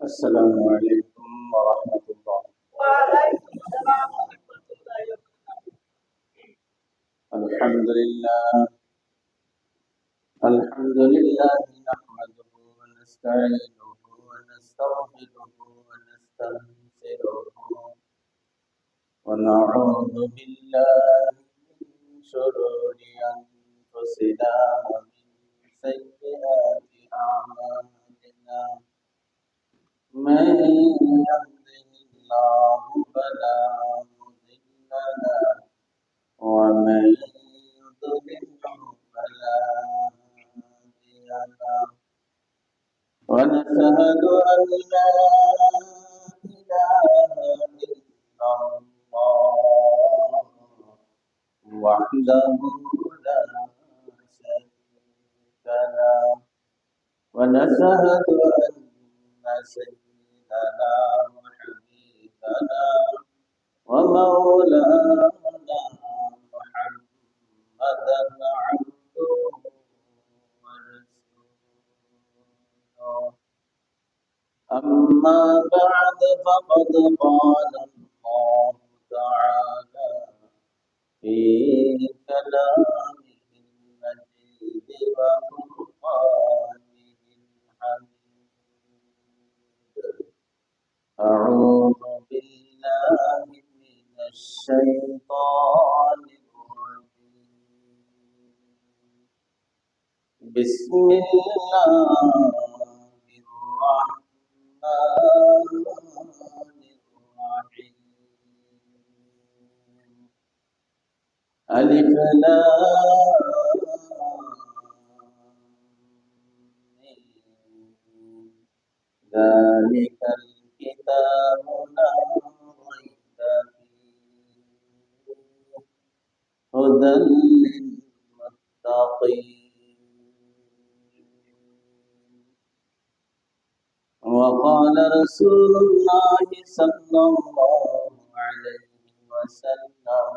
السلام عليكم ورحمة الله. وعليكم السلام ورحمة الله وبركاته. الحمد لله نحمده ونستعينه ونستغفره ونستنصره ونعوذ بالله من شرور أنفسنا ومن سيئات أعمالنا. من يهده الله فلا مضل له ومن يضلله فلا هادي له ونشهد أن لا إله إلا الله وحده لا شريك له ونشهد أن سيدنا وحبيبنا ومولانا محمدا عبده ورسوله. أما بعد فقد قال الله تعالى في كلامه المجيد وفرقانه الحميد. أعوذ بالله من الشيطان الرجيم. بسم الله الرحمن الرحيم. ألف لام ذلك الكتاب لا ريب فيه هدى للمتقين. وقال رسول الله صلى الله عليه وسلم: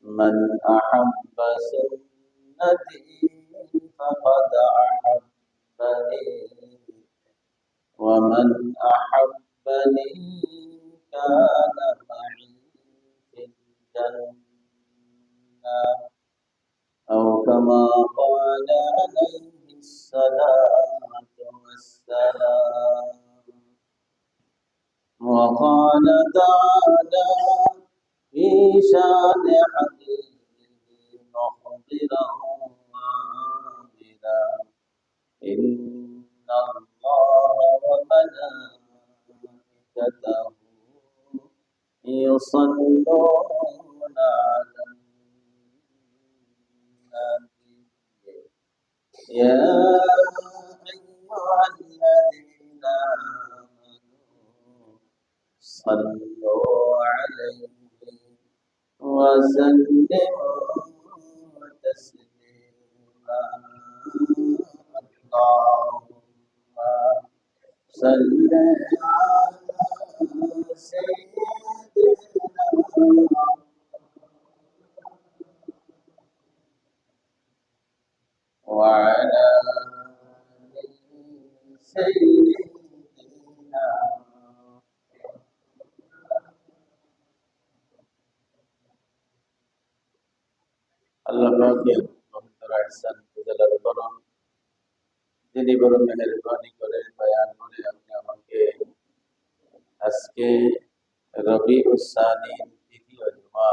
من أحب سنتي فقد أحبني ومن أحبني كان معي في الجنة أو كما قال عليه الصلاة والسلام. وقال تعالى في شان حبيبه مخبرا وعاملا: إن الله وملائكته يصلون على النبي يا أيها الذين آمنوا صلوا عليه وسلموا تسليما. اللهم صل على سيدنا وعلى آل سيدنا. আল্লাহ পাকের পবিত্র ইহসান ফজলের করম, যিনি বড় মেহেরবানি করে বয়ান করে আপনি আমাকে আজকে রবিউস সানি দ্বিতীয় জুমা,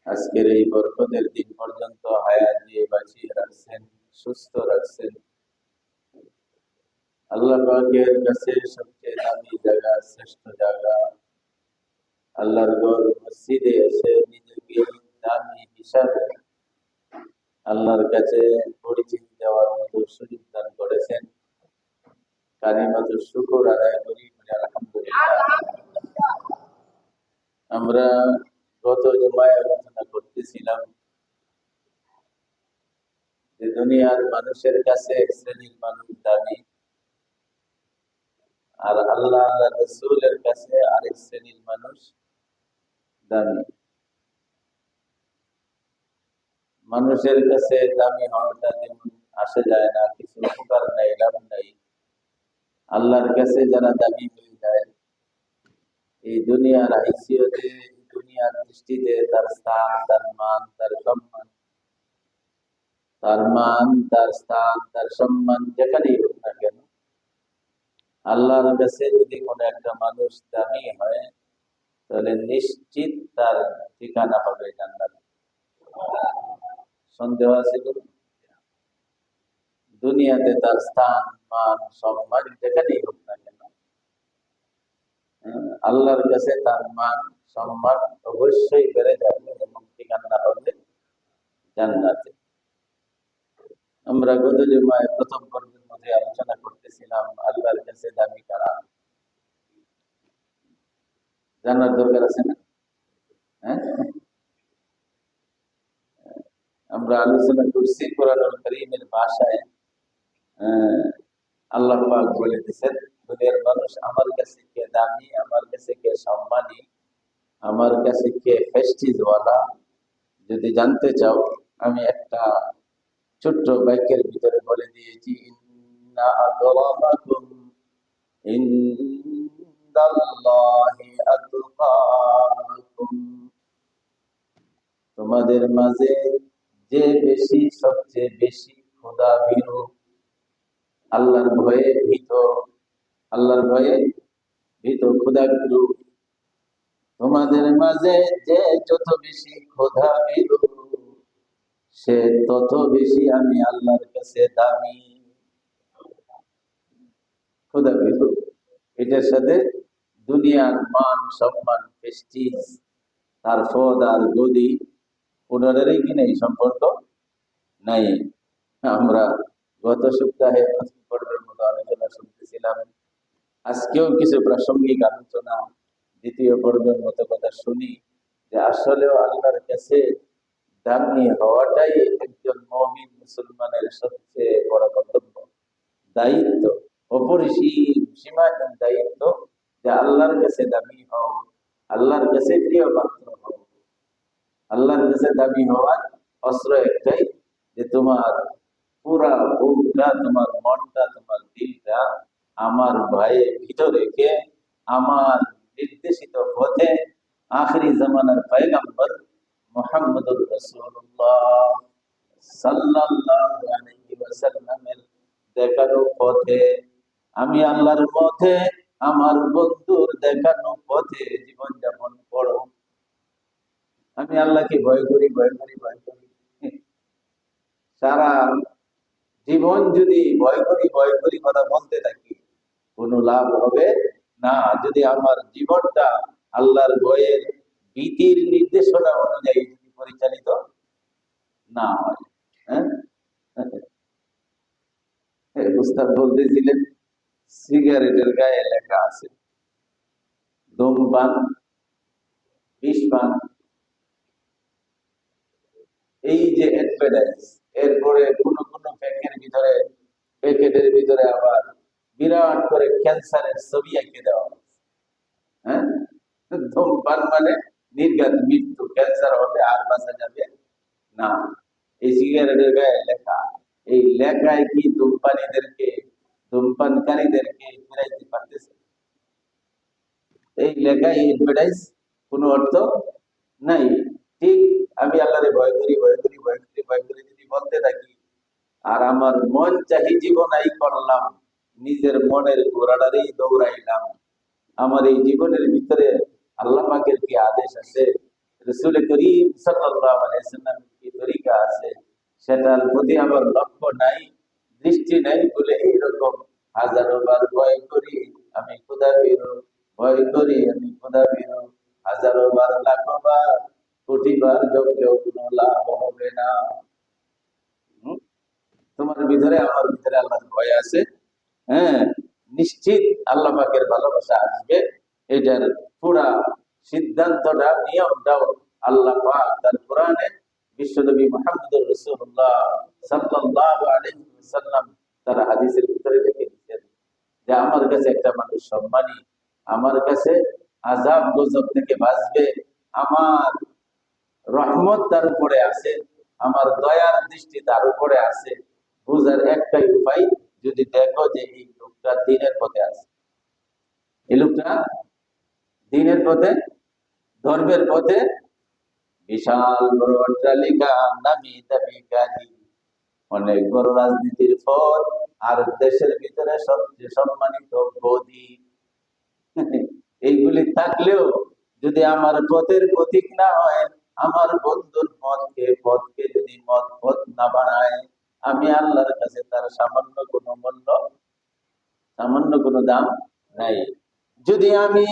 আজকের এই বরকতের দিন পর্যন্ত হায়াত দিয়ে বাঁচিয়ে রাখছেন, সুস্থ রাখছেন। আল্লাহ পাকের কাছে সবচেয়ে দামি জায়গা, শ্রেষ্ঠ জায়গা আল্লাহর ঘর মসজিদে এসে নিজেকে দামি হিসাবে আল্লাহর কাছে পরিচিতি দেওয়ার মতো সুযোগ দান করেছেন। কালিমাতুশ শুকর আদায় করি, আলহামদুলিল্লাহ। আমরা গত জুমায় আলোচনা করতেছিলাম যে দুনিয়ার মানুষের কাছে এক শ্রেণীর মানুষ দামি, আর আল্লাহ আল্লাহ রাসূলের কাছে আরেক শ্রেণীর মানুষ দামি। মানুষের কাছে দামি হওয়াটা যেমন আসে যায় না, কিছু উপকার নাই, লাভ নাই, আল্লাহর কাছে যারা দাবি হয়ে যায়, এই দুনিয়ার হাইসিয়তে, দুনিয়ার দৃষ্টিতে তার স্থান, তার মান, তার সম্মান, তার মান, তার স্থান, তার সম্মান যেখানেই হোক না কেন, আল্লাহর কাছে যদি কোনো একটা মানুষ দামি হয়, তাহলে নিশ্চিত তার ঠিকানা হবে জান্নাত। সন্দেহ আছে কোনো? দুনিয়াতে তার স্থান, মান, সম্মান যেখানেই হোক না কেন, আল্লাহর কাছে তার মান, সম্মান অবশ্যই বেড়ে যাবে এবং ঠিকানা হবে জান্নাতে। আমরা গত জুমায় প্রথম পর্বের মধ্যে আলোচনা করতেছিলাম আল্লাহর কাছে দাবি করা জানার দরকার আছে না? হ্যাঁ, আমরা আলোচনা করছি কোরআনুল কারীমের ভাষায়। আল্লাহ পাক বলে দিয়েছেন, দুনিয়ার মানুষ আমার কাছে কে দামি, আমার কাছে কে সম্মানী, আমার কাছে কে প্রেস্টিজওয়ালা, যদি জানতে চাও আমি একটা ছোট্ট বাক্যের ভিতরে বলে দিয়েছি, ইন্না আকরামাকুম ইনদাল্লাহি আতকাকুম। তোমাদের মাঝে যে বেশি, সবচেয়ে বেশি খোদা ভীরু, আল্লাহর ভয়ে ভীত, আল্লাহর ভয়ে ভীত খোদা ভীরু, তোমাদের মাঝে যে যত বেশি খোদা ভীরু, সে তত বেশি আমি আল্লাহর কাছে দামি। খোদা ভীরু, এটার সাথে দুনিয়ার মান, সম্মান, প্রেস্টিজ, তার পদ আর গদি, কোনোটারই কি নেই, সম্পর্ক নাই। আমরা গত সপ্তাহে প্রথম পর্বের মতো আলোচনা শুনতেছিলাম, আজকেও কিছু প্রাসঙ্গিক আলোচনা দ্বিতীয় পর্বের মতো কথা শুনি, যে আসলেও আল্লাহর কাছে দামি হওয়াটাই একজন মুমিন মুসলমানের সবচেয়ে বড় কর্তব্য, দায়িত্ব, অপরিসীম সীমাহীন দায়িত্ব, যে আল্লাহর কাছে দামি হও, আল্লাহর কাছে প্রিয় পাত্র হও। আল্লাহর কাছে দামি হওয়ার অস্ত্র একটাই, যে তোমার পুরা বুকটা, তোমার মনটা, তোমার দিলটা আমার ভাইয়ের ভিতরে রেখে আমার নির্দেশিত পথে আখেরি জামানার পয়গম্বর মুহাম্মদুর রাসূলুল্লাহ সাল্লাল্লাহু আলাইহি ওয়াসাল্লামের দেখানো পথে, আমি আল্লাহর পথে, আমার বন্ধুর দেখানো পথে জীবন যাপন করো। আমি আল্লাহকে ভয় করি, ভয় করি, ভয় করি, সারা জীবন যদি ভয় করি, ভয় করি কথা বলতে থাকি, কোনো লাভ হবে না, যদি আমার জীবনটা আল্লাহর ভয়ের, ভীতির নির্দেশনা অনুযায়ী যদি পরিচালিত না হয়। হ্যাঁ, উস্তাদ বলতেছিলেন, সিগারেটের গায়ে লেখা আছে ধূমপান, বিষপান, এই যে অ্যাডভার্টাইজ, এরপরে কোন কোন প্যাকেটের ভিতরে আবার বিরাট করে ক্যান্সারের ছবি এঁকে দেওয়া হয়। হ্যাঁ, ধূমপান মানে নির্ঘাত মৃত্যু, ক্যান্সার হবে আর বাঁচা যাবে না। এই সিগারেটের গায়ে লেখা, এই লেখায় কি ধূমপানকারীদেরকে ফিরাইতে পারতেছে? এই লেখায় অ্যাডভার্টাইজ কোনো অর্থ নাই। ঠিক, আমি আল্লাহরে ভয় করি, ভয় করি, ভয় করি, ভয় করি যদি বলতে থাকি, আর আমার মন চাহি জীবনাই করলাম, নিজের মনের ঘোড়াটারই দৌড়াইলাম, আমার এই জীবনের ভিতরে আল্লাহ পাকের কি আদেশ আছে, রাসূল করিম সাল্লাল্লাহু আলাইহি ওয়াসাল্লামের কি তরিকা আছে, সেটার প্রতি আমার লক্ষ্য নাই, দৃষ্টি নাই বলে এইরকম হাজারো বার ভয় করি আমি খোদা ভীরু, ভয় করি আমি খোদা ভীরু, হাজারো বার, লাখো বার, কোটি বার জপলেও কোনো লাভ হবে না। তোমার ভিতরে, আমার ভিতরে আল্লাহর ভয় আছে, হ্যাঁ, নিশ্চিত আল্লাহ পাকের ভালোবাসা আসবে। এটার পুরা সিদ্ধান্তটা, নিয়মটাও আল্লাহ পাক তার কোরআনে বিশ্বনবী মুহাম্মদুর রাসূলুল্লাহ সাল্লাল্লাহু আলাইহি ওয়াসাল্লাম তার হাদিসের ভিতরে লিখে দিয়েছেন, যে আমার কাছে একটা মানুষ সম্মানী, আমার কাছে আযাব গজব থেকে বাঁচবে, আমার রহমত তার উপরে আছে, আমার দয়ার দৃষ্টি তার উপরে আছে। বুঝার একটাই উপায়, যদি দেখো যে এই লোকটা লোকটা দিনের পথে আছে, এই লোকটা দিনের পথে, ধর্মের পথে, বিশাল বড় অট্টালিকা, নামি দামি গাড়ি, অনেক বড় রাজনীতির পথ, আর দেশের ভিতরে সবচেয়ে সম্মানিত গদি। এইগুলি থাকলেও যদি আমার পথের প্রতীক না হয়, আমার বন্ধুর পথকে যদি পথ না বানায়, আমি আল্লাহর কাছে তার সামান্য কোনো দাম নাই। যদি আমি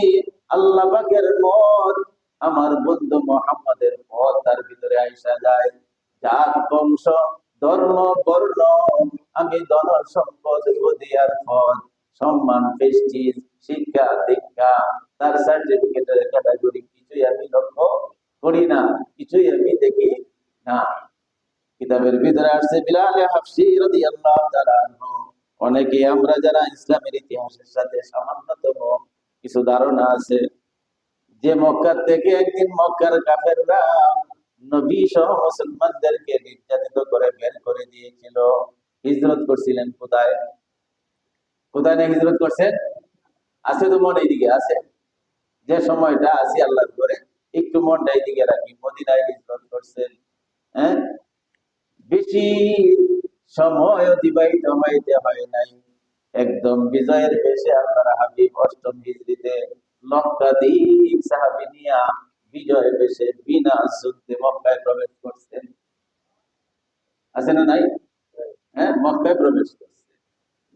আল্লাহ পাকের পথ, আমার বন্ধু মোহাম্মদের পথ তার ভিতরে আইসা যায়, জাত বংশ ধর্ম বর্ণ, আমি ধন সম্পদ গদিয়ার পথ, সম্মান প্রেস্টিজ শিক্ষা দীক্ষা তার সার্টিফিকেটের ক্যাটাগরি কিছুই আমি লক্ষ্য করি না, কিছুই আমি দেখি না। কিতাবের ভিতরে আসছে বিলাল হাফসি রাদিয়াল্লাহু তাআলা আনহু, অনেকে আমরা যারা ইসলামের ইতিহাসের সাথে সামান্যতম কিছু ধারণা আছে, যে মক্কা থেকে একদিন মক্কার কাফেররা নবী সহ মুসলমানদেরকে নির্যাতিত করে বের করে দিয়েছিল। হিজরত করছিলেন কোথায়? কোথায় না হিজরত করছেন? আছে তো মনে এইদিকে আছে, যে সময়টা আছি আল্লাহর করে একটু মনটা এইদিকে রাখি, মদিনায় হিজরত করছেন। হ্যাঁ, বেশি সময় অতিবাহিত হইতে হয় নাই, একদম বিজয়ের বেশে আল্লাহর হাবিব অষ্টম হিজরিতে লক্ষাধিক সাহাবী নিয়া বিজয়ের বেশে বিনা যুদ্ধে মক্কায় প্রবেশ করছেন। আছে না নাই? হ্যাঁ, মক্কায় প্রবেশ করছে।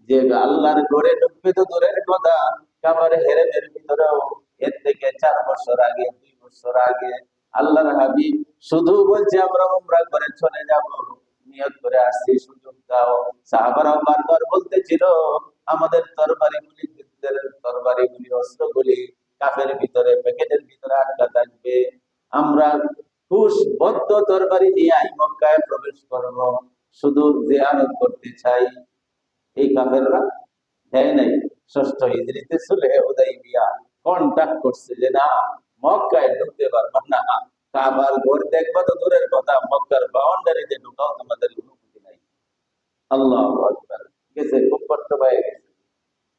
যে আল্লাহর ঘরে ঢুকবে তো দূরের কথা, কাবার হেরেমের ভিতরেও এর থেকে 4 বছর আগে, 2 বছর আগে আল্লাহর হাবিব শুধু বলছে আমরা উমরা করে চলে যাব, নিয়ত করে আসছি, সুযোগ দাও। সাহাবারাও বারবার বলতেছিল আমাদের তরবারিগুলি, যুদ্ধের তরবারিগুলি, অস্ত্রগুলি কাফের ভিতরে, প্যাকেটের ভিতরে আটকা থাকবে, আমরা হুশবদ্ধ তরবারি নিয়ে মক্কায় প্রবেশ করব, শুধু জিয়ারত করতে চাই। এই কাফেররা দেয় নাই। ষষ্ঠ হিজরিতে সুলহে হুদাইবিয়া কন্টাক্ট করছে যে না, মক্কায় ঢুকতে পারবা না, কাবার ঘর দেখবা তো দূরের কথা, মক্কার বাউন্ডারিতে ঢুকাও তোমাদের অনুমতি নাই। আল্লাহু আকবার, গেছে, খুব কষ্ট হয়ে গেছে।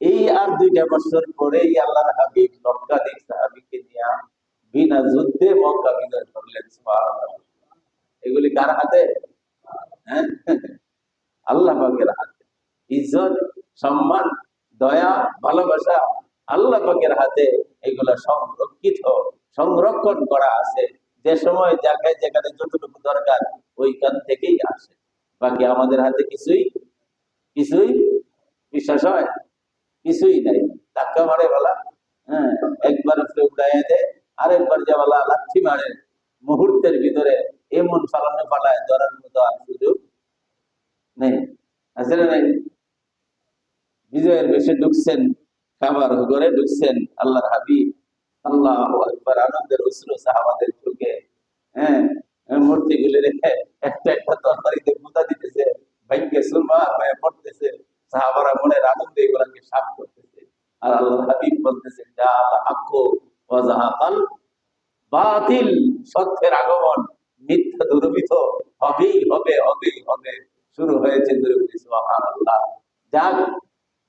এই আর 2টা বছর পরেই আল্লাহর হাবিব লক্ষাধিক সাহাবীকে নিয়ে বিনা যুদ্ধে মক্কা বিজয় করলেন। সুবহানাল্লাহ। এগুলি কার হাতে? হ্যাঁ, আল্লাহ পাকের হাতে। ইজ্জত, সম্মান, দয়া, ভালোবাসা আল্লাহ পাকের হাতে। এগুলা সংরক্ষণ করা আছে। যে সময় জায়গায় যেখানে যতটুকু দরকার ওইখান থেকেই আসে। বাকি আমাদের হাতে কিছুই কিছুই বিশ্বাস হয়, কিছুই নাই। ধাক্কা মারে বলা, হ্যাঁ, একবার উড়াইয়া দেয়, আরেকবার যে বলা লাথি মারে, মুহূর্তের ভিতরে এমন ফালানো ফালায় ধরার মতো আর সুযোগ নেই। আসলে নাই। বিজয়ের বেশে ঢুকছেন, খাবার ঘরে ঢুকছেন আল্লাহর হাবিব, আল্লাহু আকবার, আনন্দের অশ্রু সাহাবাদের চোখে। হ্যাঁ, মূর্তি গুলি রেখে একটা একটা তরকারিতে গুঁতা দিতেছে, ভাইকে সুরমার হয়ে পড়তেছে, সাহাবারা মনের আনন্দে এগুলাকে সাফ করতেছে। আর আল্লাহর হাবিব বলতেছে যা হাক্কু ওয়া যাহাকাল বাতিল, সত্যের আগমন, মিথ্যা দুর্বৃত্ত হবেই হবে, হবেই হবে। শুরু হয়েছে সুবহানাল্লাহ। যাক,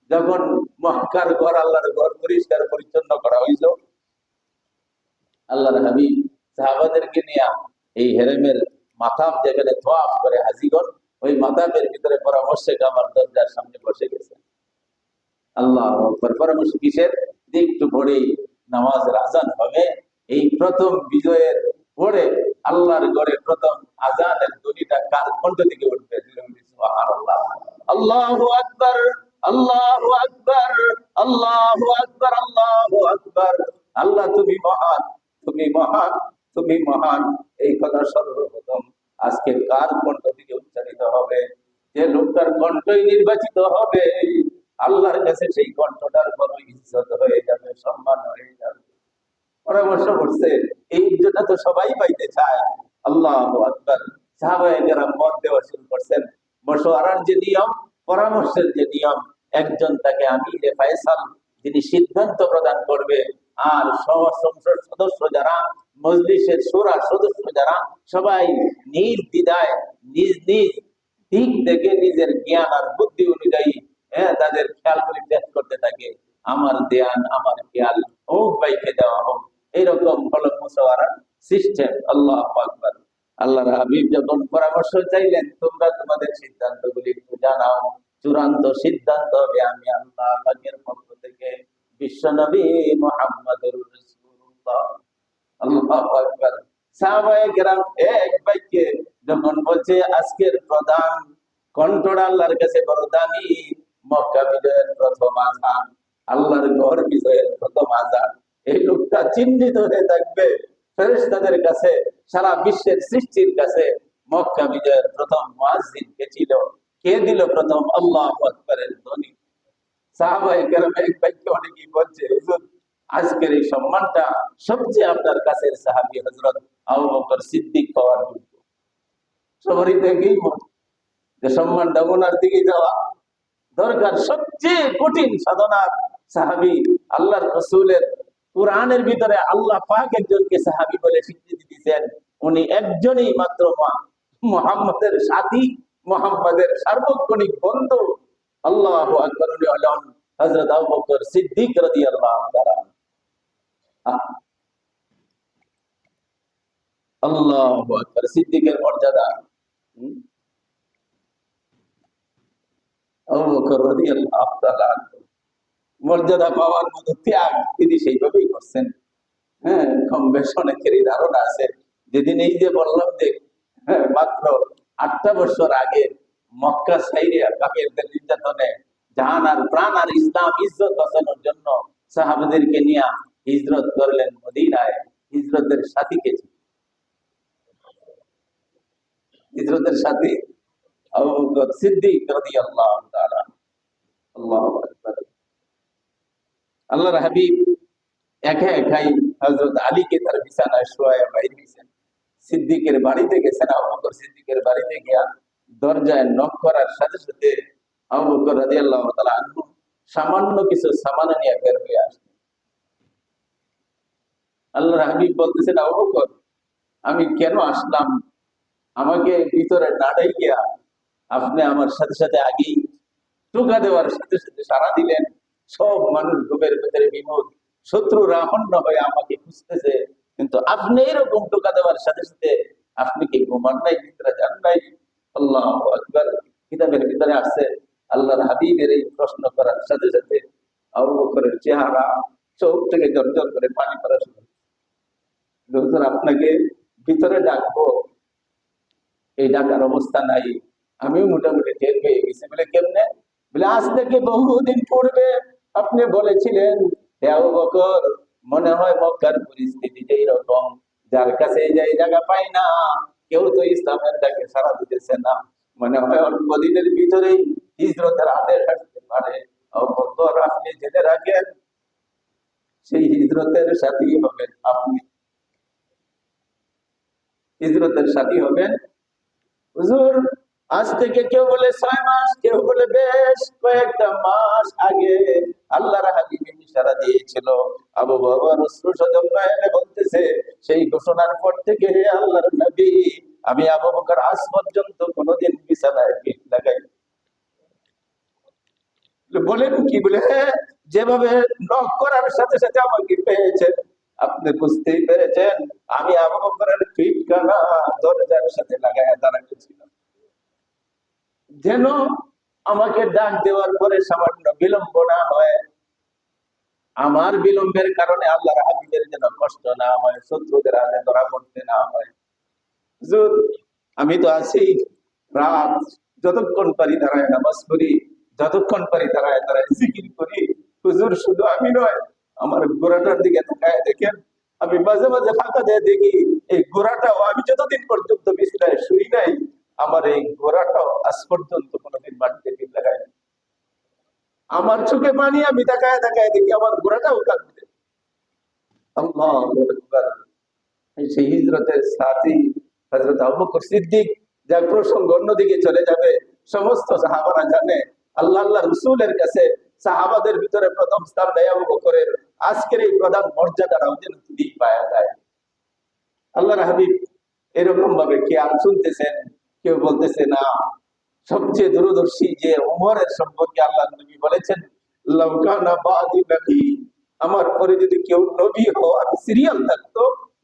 যখন মক্কার ঘর, আল্লাহর ঘর পরিষ্কার পরিচ্ছন্ন করা হইল, আল্লাহর হাবিব সাহাবাদেরকে নিয়ে এই হেরেমের মাথাব যেখানে তোয়াফ করে হাজিগণ, ওই মাথাবের ভিতরে পরামর্শে আমার দরজার সামনে বসে গেছে। আল্লাহু আকবার। পরামর্শ কিসের? একটু পরেই নামাজের আজান হবে। এই প্রথম বিজয়ের পরে আল্লাহর ঘরে প্রথম আজানের ধ্বনিটা কার কণ্ঠ থেকে উঠবে? সুবহানাল্লাহ। আল্লাহু আকবার, আল্লাহু আকবার, আল্লাহু আকবার, আল্লাহু আকবার। আল্লাহ তুমি মহান, তুমি মহান, তুমি মহান। এই কথা সর্বপ্রথম আজকে কার কণ্ঠ থেকে উচ্চারিত হবে? যে লোকটার কণ্ঠই নির্বাচিত হবে, আল্লাহর কাছে সেই কণ্ঠটার বড় ইজ্জত হয়ে যাবে, সম্মান হয়ে যাবে। পরামর্শ করছে, এই ইজ্জতটা তো সবাই পাইতে চায়। আল্লাহু আকবার। সাহাবায়ে কেরাম মত দেওয়া শুরু করছেন। মশওয়ারার যে নিয়ম, পরামর্শের যে নিয়ম, একজন তাকে আমিরে ফায়সাল, যিনি সিদ্ধান্ত প্রদান করবে, আর সংসদ সদস্য যারা, মজলিসের শূরা সদস্য যারা, সবাই নিজ দ্বিধায়, নিজ নিজ দিক থেকে নিজের জ্ঞান আর বুদ্ধি অনুযায়ী তাদের খেয়ালগুলি ত্যাগ করতে থাকে, আমার ধ্যান আমার খেয়াল ও ভাইকে দেওয়া হোক, এইরকম হলো মুশাওয়ারা সিস্টেম। আল্লাহ আকবার। আল্লাহর হাবিব যখন পরামর্শ চাইলেন, তোমরা তোমাদের সিদ্ধান্তগুলি একটু জানাও, চূড়ান্ত সিদ্ধান্ত হবে আমি আল্লাহ পাকের পক্ষ থেকে, বিশ্বনবী মুহাম্মদুর রাসূলুল্লাহ। আল্লাহু আকবার। সাহাবায়ে কেরাম এক বাক্যে যখন বলছে আজকের প্রধান কণ্ঠটা আল্লাহর কাছে বড় দামি, মক্কা বিজয়ের প্রথম আযান, আল্লাহর ঘর বিজয়ের প্রথম আযান, এই লোকটা চিহ্নিত হয়ে থাকবে ফেরেশতাদের কাছে, সারা বিশ্বের সৃষ্টির কাছে। মক্কা বিজয়ের প্রথম মুয়াজ্জিন কে ছিল? কে দিল প্রথম আল্লাহু আকবারের ধ্বনি? সাহাবায়ে কেরাম এক বাক্যে অনেকেই বলছে, হুজুর আজকের এই সম্মানটা সবচেয়ে আপনার কাছের সাহাবী হযরত আবু বকর সিদ্দিক পাওয়ার যোগ্য। সবারই দেখেই যে সম্মানটা ওনার দিকে যাওয়া দরকার। সবচেয়ে কঠিন সাধনার সাহাবী, আল্লাহর রাসূলের কুরআনের ভিতরে আল্লাহ পাক একজনকে সাহাবী বলে স্বীকৃতি দিয়েছেন, উনি একজনই মাত্র মুহাম্মদের সাথী, মুহাম্মদের সার্বক্ষণিক বন্ধু। আল্লাহু আকবার। উনি হলেন হযরত আবু বকর সিদ্দিক রাদিয়াল্লাহু তাআলা। আল্লাহু আকবার। সিদ্দিকের মর্যাদা, আবু বকর রাদিয়াল্লাহু তাআলা মর্যাদা পাওয়ার মতো ত্যাগ তিনি সেইভাবেই করছেন। কম বেশ অনেকেরই ধারণা আছে। যেদিন এই যে বললাম যে মাত্র 8টা বছর আগে মক্কা ছাইরিয়া কাফেরদের নির্যাতনে জান আর প্রাণ আর ইসলাম ইজ্জত বাঁচানোর জন্য সাহাবাদেরকে নিয়ে হিজরত করলেন মদিনায়, হিজরতের সাথী কে ছিল? হিজরতের সাথী আবু বকর সিদ্দিক রাদিয়াল্লাহু তাআলা। আল্লাহু আকবার। আল্লাহর হাবিব একা একাই হযরত আলীকে তার বিছানায় শোয়ায় বাইর হয়েছেন, সিদ্দিকের বাড়িতে গেছেন। আবু বকর সিদ্দিকের বাড়িতে গিয়া দরজায় নক করার সাথে সাথে আবু বকর রাদিয়াল্লাহু তাআলা আনহু সামান্য কিছু সামান নিয়ে বের হয়ে আসলেন। আল্লাহর হাবিব বলতেছেন, আবু বকর আমি কেন আসলাম? আমাকে ভিতরে না ডাইকিয়া আপনি আমার সাথে সাথে আগেই টোকা দেওয়ার সাথে সাথে সাড়া দিলেন। সব মানুষ ঘুমের ভেতরে বিমূঢ়, শত্রুরা হন্য হয়ে আমাকে খুঁজতেছে, কিন্তু আপনি এরকম টোকা দেওয়ার সাথে সাথে আপনি কি ঘুমান নাই, ভিতরে যান নাই? আল্লাহু আকবার। কিতাবের ভিতরে আছে আল্লাহর হাবিবের এই প্রশ্ন করার সাথে সাথে আবু বকরের চেহারা, চোখ থেকে ঝরঝর করে পানি পড়া শুরু। আপনাকে ভিতরে ডাকবো, এই ডাকার অবস্থা নাই। আমিও মোটামুটি টের পেয়ে গেছি। বলে কেমনে? বলে আজ থেকে বহুদিন পূর্বে আপনি বলেছিলেন, হে আবু বকর মনে হয় মক্কার পরিস্থিতি যেই রকম, যার কাছে এই জায়গা পাই না, কেউ তো ইসলামের ডাকে সাড়া দিতেছে না, মনে হয় অল্প দিনের ভিতরেই হিজরতের আদেশ আসতে পারে। আবু বকর আপনি জেনে রাখেন, সেই হিজরতের সাথী হবেন আপনি, হিজরতের সাথী হবেন। হুজুর আজ থেকে কেউ বলে 6 মাস, কেউ বলে বেশ কয়েকটা মাস আগে আল্লাহর হাবিব ইশারা দিয়েছিল। আবু বকর অশ্রুসজল নয়নে বলতেছে, সেই ঘোষণার পর থেকে হে আল্লাহর নবী, আমি আবু বকর আজ পর্যন্ত কোনোদিন বিছানায় পিঠ লাগাই। বলেন কি? বলে যেভাবে নক করার সাথে সাথে আমাকে পেয়েছেন, আপনি বুঝতেই পেরেছেন আমি আবু বকরের পিঠ কানা দরজার সাথে লাগায় দাঁড়াইছিলাম, যেন আমাকে ডাক দেওয়ার পরে সামান্য বিলম্ব না হয়, আমার বিলম্বের কারণে আল্লাহর হাবিবের যেন কষ্ট না হয়, শত্রুদের হাতে ধরা পড়তে না হয়। হুজুর আমি তো আছি, রাত যতক্ষণ পারি দাঁড়ায় নামাজ পড়ি, যতক্ষণ পারি দাঁড়ায় দাঁড়ায় জিকির করি। হুজুর শুধু আমি নয়, আমার গোড়াটার দিকে তাকায় দেখেন, আমি মাঝে মাঝে ফাঁকা দিয়ে দেখি এই গোড়াটাও, আমি যতদিন পর্যন্ত বিছানায় শুই নাই, আমার এই গোড়াটাও আজ পর্যন্ত কোনোদিন মাটিতে পিঠ লাগায় না। আমার চোখে পানি, আমি তাকায় তাকায় দেখি আমার গোড়াটাও কাঁদছে। আল্লাহু আকবার। সেই হিজরতের সাথী হযরত আবু বকর সিদ্দিক, যার প্রসঙ্গ অন্যদিকে চলে যাবে, সমস্ত সাহাবারা জানে আল্লাহ রাসূলের কাছে সাহাবাদের ভিতরে প্রথম স্থান দেয় আবু বকরের। আজকের এই প্রধান মর্যাদাটাও যেন তিনি পাওয়া যায়। আল্লাহর হাবিব এরকম ভাবে কে শুনতেছেন, কেউ বলতেছে না সবচেয়ে দূরদর্শী যে উমরের সম্পর্কে আল্লাহ নবী বলেছেন, লাউকানা বাদি নবী, আমার পরে যদি কেউ নবী হওয়ার সিরিয়াল থাকতো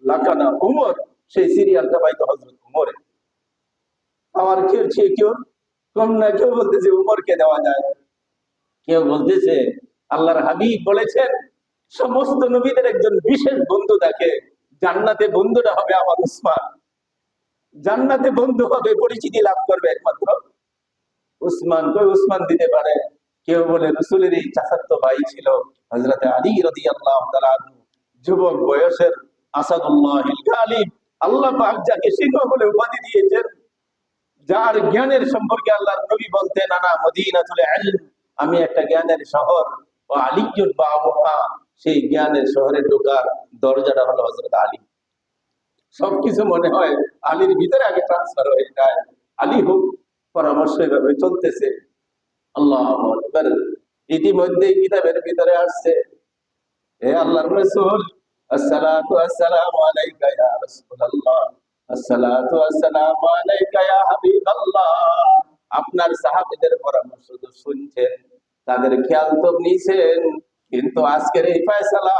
লাকানা উমর, সেই সিরিয়ালটা পাইতো হযরত উমরে। আমার কেউ কম না, কেউ বলতেছে উমরকে দেওয়া যায়, কেউ বলতেছে আল্লাহর হাবিব বলেছেন সমস্ত নবীদের একজন বিশেষ বন্ধু থাকে, জান্নাতে বন্ধুটা হবে আমার উসমান, জান্নাতে বন্ধু হবে, পরিচিতি লাভ করবে একমাত্র উসমান। কই উসমান দিতে পারে? কেউ বলে রাসূলের এই চাচাতো ভাই ছিল হযরত আলী রাদিয়াল্লাহু তাআলা আনহু, যুবক বয়সের আসাদুল্লাহিল গালিব, আল্লাহ পাক যাকে সিংহ বলে উপাধি দিয়েছেন, যার জ্ঞানের সম্পর্কে আল্লাহর নবী বলতেন আনা মদিনাতুল ইলম, আমি একটা জ্ঞানের শহর, ও আলিয়ুল বাবুহা, সেই জ্ঞানের শহরে ঢোকার দরজাটা হলো হযরত আলী। সবকিছু মনে হয় আলীর ভিতরে আগে ট্রান্সফার হয়ে যায়, আলী হোক, পরামর্শ এভাবে চলতেছে। আল্লাহু আকবার। ইতিমধ্যে কিতাবের ভিতরে আসছে, হে আল্লাহর রাসূল, আসসালাতু আসসালামু আলাইকা ইয়া রাসূলুল্লাহ, আসসালাতু আসসালামু আলাইকা ইয়া হাবিবাল্লাহ। আপনার সাহাবীদের পরামর্শ তো শুনছেন, তাদের খেয়াল তো নিছেন, কিন্তু আজকের এই ফয়সালা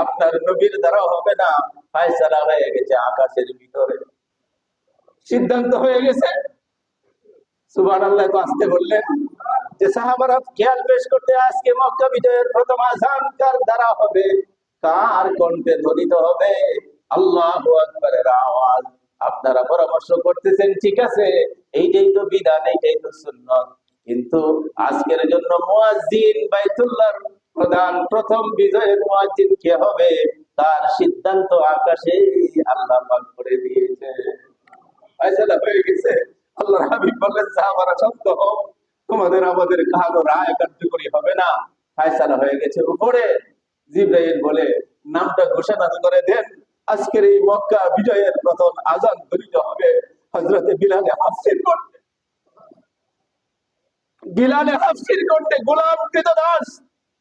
আপনার নবীর দ্বারা হবে না, ফয়সালা হয়ে গেছে আকাশের ভিতরে, সিদ্ধান্ত হয়ে গেছে। সুবহানাল্লাহ, তো আসতে বললেন যে সাহাবারা খেয়াল পেশ করতে, আজকে মক্কা বিজয়ের প্রথম আযান কার দ্বারা হবে, কার কণ্ঠে ধ্বনিত হবে? আল্লাহু আকবারের আওয়াজ। আপনারা পরামর্শ করতেছেন, ঠিক আছে, এইটাই তো বিধান, এইটাই তো সুন্নাত, কিন্তু আজকের জন্য মুয়াজ্জিন, বাইতুল্লাহর প্রধান প্রথম বিজয়ের মুয়াজ্জিন কে হবে, তার সিদ্ধান্ত আকাশে আল্লাহ পাক করে দিয়েছে, ফয়সালা হয়ে গেছে। আল্লাহর হাবিব বললেন, সাহাবারা শান্ত হও, তোমাদের আমাদের কারো রায় কার্যকরী হবে না, ফয়সালা হয়ে গেছে উপরে। জিবরাইল বলে নামটা ঘোষণা করে দেন, আজকের এই মক্কা বিজয়ের প্রথম আযান ধ্বনিত হবে হযরতে বিলালে হাফসির কণ্ঠে। বিলালে হাফসির কণ্ঠে, গোলাম কৃতদাস,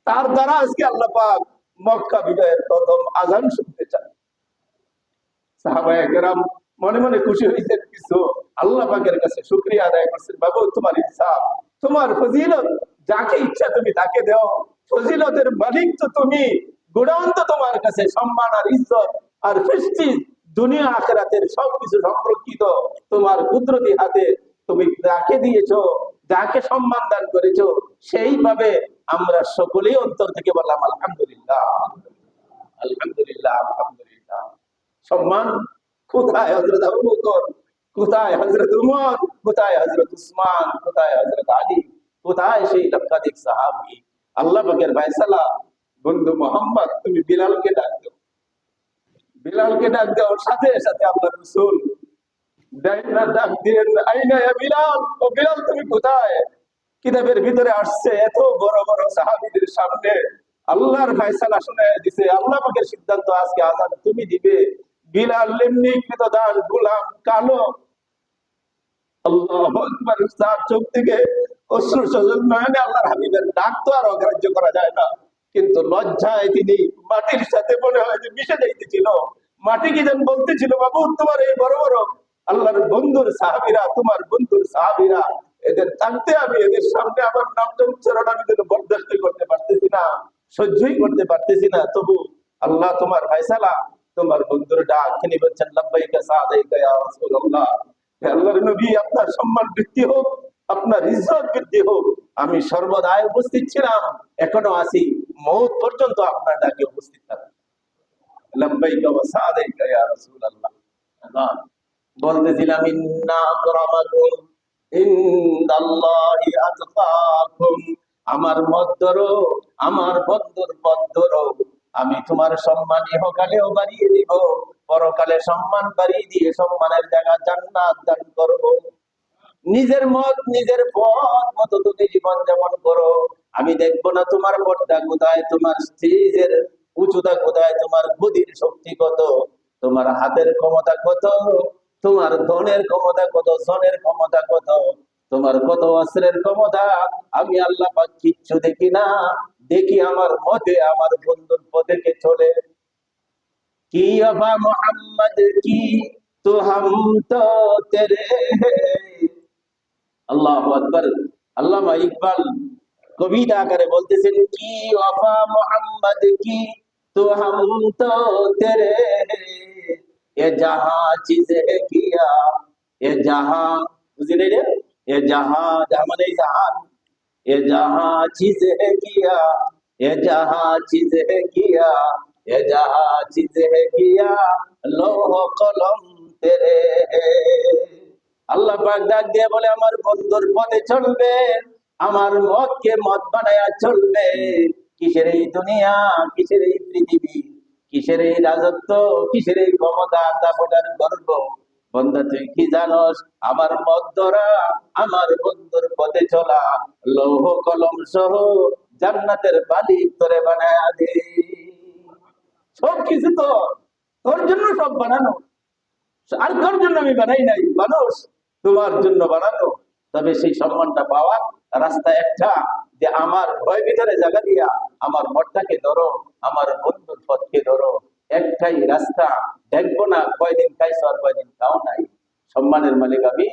তার দ্বারা আজকে আল্লাহ পাক মক্কা বিজয়ের প্রথম আযান শুনতে চান। সাহাবায়ে কেরাম মনে মনে খুশি হয়েছেন কিছু, আল্লাহ পাকের কাছে শুকরিয়া আদায় করছেন, বাবু তোমার ইনসাফ, তোমার ফজিলত, যাকে ইচ্ছা তুমি তাকে দাও, ফজিলতের মালিক তো তুমি, গুণান তো তোমার কাছে, সম্মান আর ইজ্জত আর প্রেস্টিজ দুনিয়া আখিরাতের সবকিছু সংরক্ষিত তোমার কুদরতি হাতে, তুমি যাকে দিয়েছো, যাকে সম্মান দান করেছো, সেইভাবে আমরা সকলেই অন্তর থেকে বললাম আলহামদুলিল্লাহ, আলহামদুলিল্লাহ, আলহামদুলিল্লাহ। সম্মান কোথায় হযরত আবু বকর, কোথায় হযরত উমর, কোথায় হযরত উসমান, কোথায় হযরত আলী, কোথায় সেই লক্ষাধিক সাহাবী? আল্লাহ পাকের ফয়সালা, বন্ধু মোহাম্মদ তুমি বিলালকে ডাক দাও, বিলালকে ডাক দাও। সাথে সাথে আল্লাহর রাসূল ডাক দিলেন, আইনা ইয়া বিলাল, ও বিলাল তুমি কোথায়? কিতাবের ভিতরে আসছে, এত বড় বড় সাহাবীদের সামনে আল্লাহর ফয়সালা শুনায় দিছে, আল্লাহ পাকের সিদ্ধান্ত, আজকে আযান তুমি দিবে। বিলাল এমনি কৃতদাস গোলাম, কালো, আল্লাহু আকবার, তার চোখ থেকে অশ্রু সজল নয়নে আল্লাহর হাবিবের ডাক তো আর অগ্রাহ্য করা যায় না, কিন্তু লজ্জায় তিনি মাটির সাথে মনে হয় যে মিশে যাইতেছিল। মাটি কি যেন বলতেছিল, বাবু তোমার এই বড় বড় আল্লাহর বন্ধুর সাহাবীরা, তোমার বন্ধুর সাহাবীরা, এদের থাকতে আমি এদের সামনে আমার নামটা উচ্চারণ আমি যেন বরদাস্ত করতে পারতেছি না, সহ্যই করতে পারতেছি না, তবু আল্লাহ তোমার ফয়সালা, তোমার বন্ধুর ডাক। তিনি বলছেন, লাব্বাইকা সাদাইকা ইয়া রাসূলুল্লাহ, হে আল্লাহর নবী, আপনার সম্মান বৃদ্ধি হোক, আপনার ইজ্জত বৃদ্ধি হোক, আমি সর্বদাই উপস্থিত ছিলাম, এখনো আছি, মওত পর্যন্ত আপনার ডাকে উপস্থিত থাকব। লাব্বাইকা ওয়া সাদাইকা ইয়া রাসূলুল্লাহ। আল্লাহ বলতেছিলাম, ইন্না আকরামাকুম ইনদাল্লাহি আতকাকুম, আমার মদ্দরো, আমার বন্ধুর মদ্দরো, আমি তোমার সম্মান ইহকালেও বাড়িয়ে দিব, পরকালে সম্মান বাড়িয়ে দিয়ে সম্মানের জায়গা জান্নাত দান করব। নিজের মত নিজের পথ মতো তুমি জীবন যাপন করো, আমি দেখবো না তোমার পথটা কোথায়, তোমার স্টেজের উঁচুতা কোথায়, তোমার বুদ্ধির শক্তি কত, তোমার হাতের ক্ষমতা কত, তোমার ধনের ক্ষমতা কত, জনের ক্ষমতা কত, তোমার কত অস্ত্রের ক্ষমতা, আমি আল্লাহ পাক কিচ্ছু দেখি না, দেখি আমার মতে আমার বন্ধুর পথে কে চলে। কি আফা মোহাম্মদ কি তো হাম তো তেরে, আল্লাহু আকবার। আল্লামা ইকবাল কবিতা আকারে বলতেছেন, কি ওয়াফা মোহাম্মদ কি তো হাম তো তেরে, এ জাহা চিজ হে কিয়া, এ জাহা, বুঝলেন রে, এ জাহা, জাহা মানে এই জাহান, এ জাহা চিজ হে কিয়া, এ জাহা চিজ হে কিয়া, এ জাহা চিজ হে কিয়া, লৌহ কলম তেরে হে। আল্লাহ পাক ডাক দিয়ে বলে, আমার বন্ধুর পথে চলবে, আমার মতকে মত বানায়া চলবে। কিসের এই দুনিয়া, কিসের এই পৃথিবী, কিসের এই রাজত্ব, কিসের এই ক্ষমতা, দাপটার গর্ব, বন্ধু তুই কি জানস, আমার মত ধরা, আমার বন্ধুর পথে চলা, লৌহ কলম সহ জান্নাতের বালি তোরে বানায়া দে। সব কিছু তো তোর জন্য সব বানানো, আর কার জন্য আমি বানাই নাই, মানুষ তোমার জন্য বানানো। তবে সেই সম্মানটা পাওয়ার রাস্তা একটা, যে আমার ভয় ভিতরে জায়গা দিয়া আমার মঠটাকে ধরো, আমার বন্ধুর পথকে ধরো। একটাই রাস্তা, দেখবো না কয়দিন খাইছো আর কয়দিন খাও নাই। সম্মানের মালিক আমি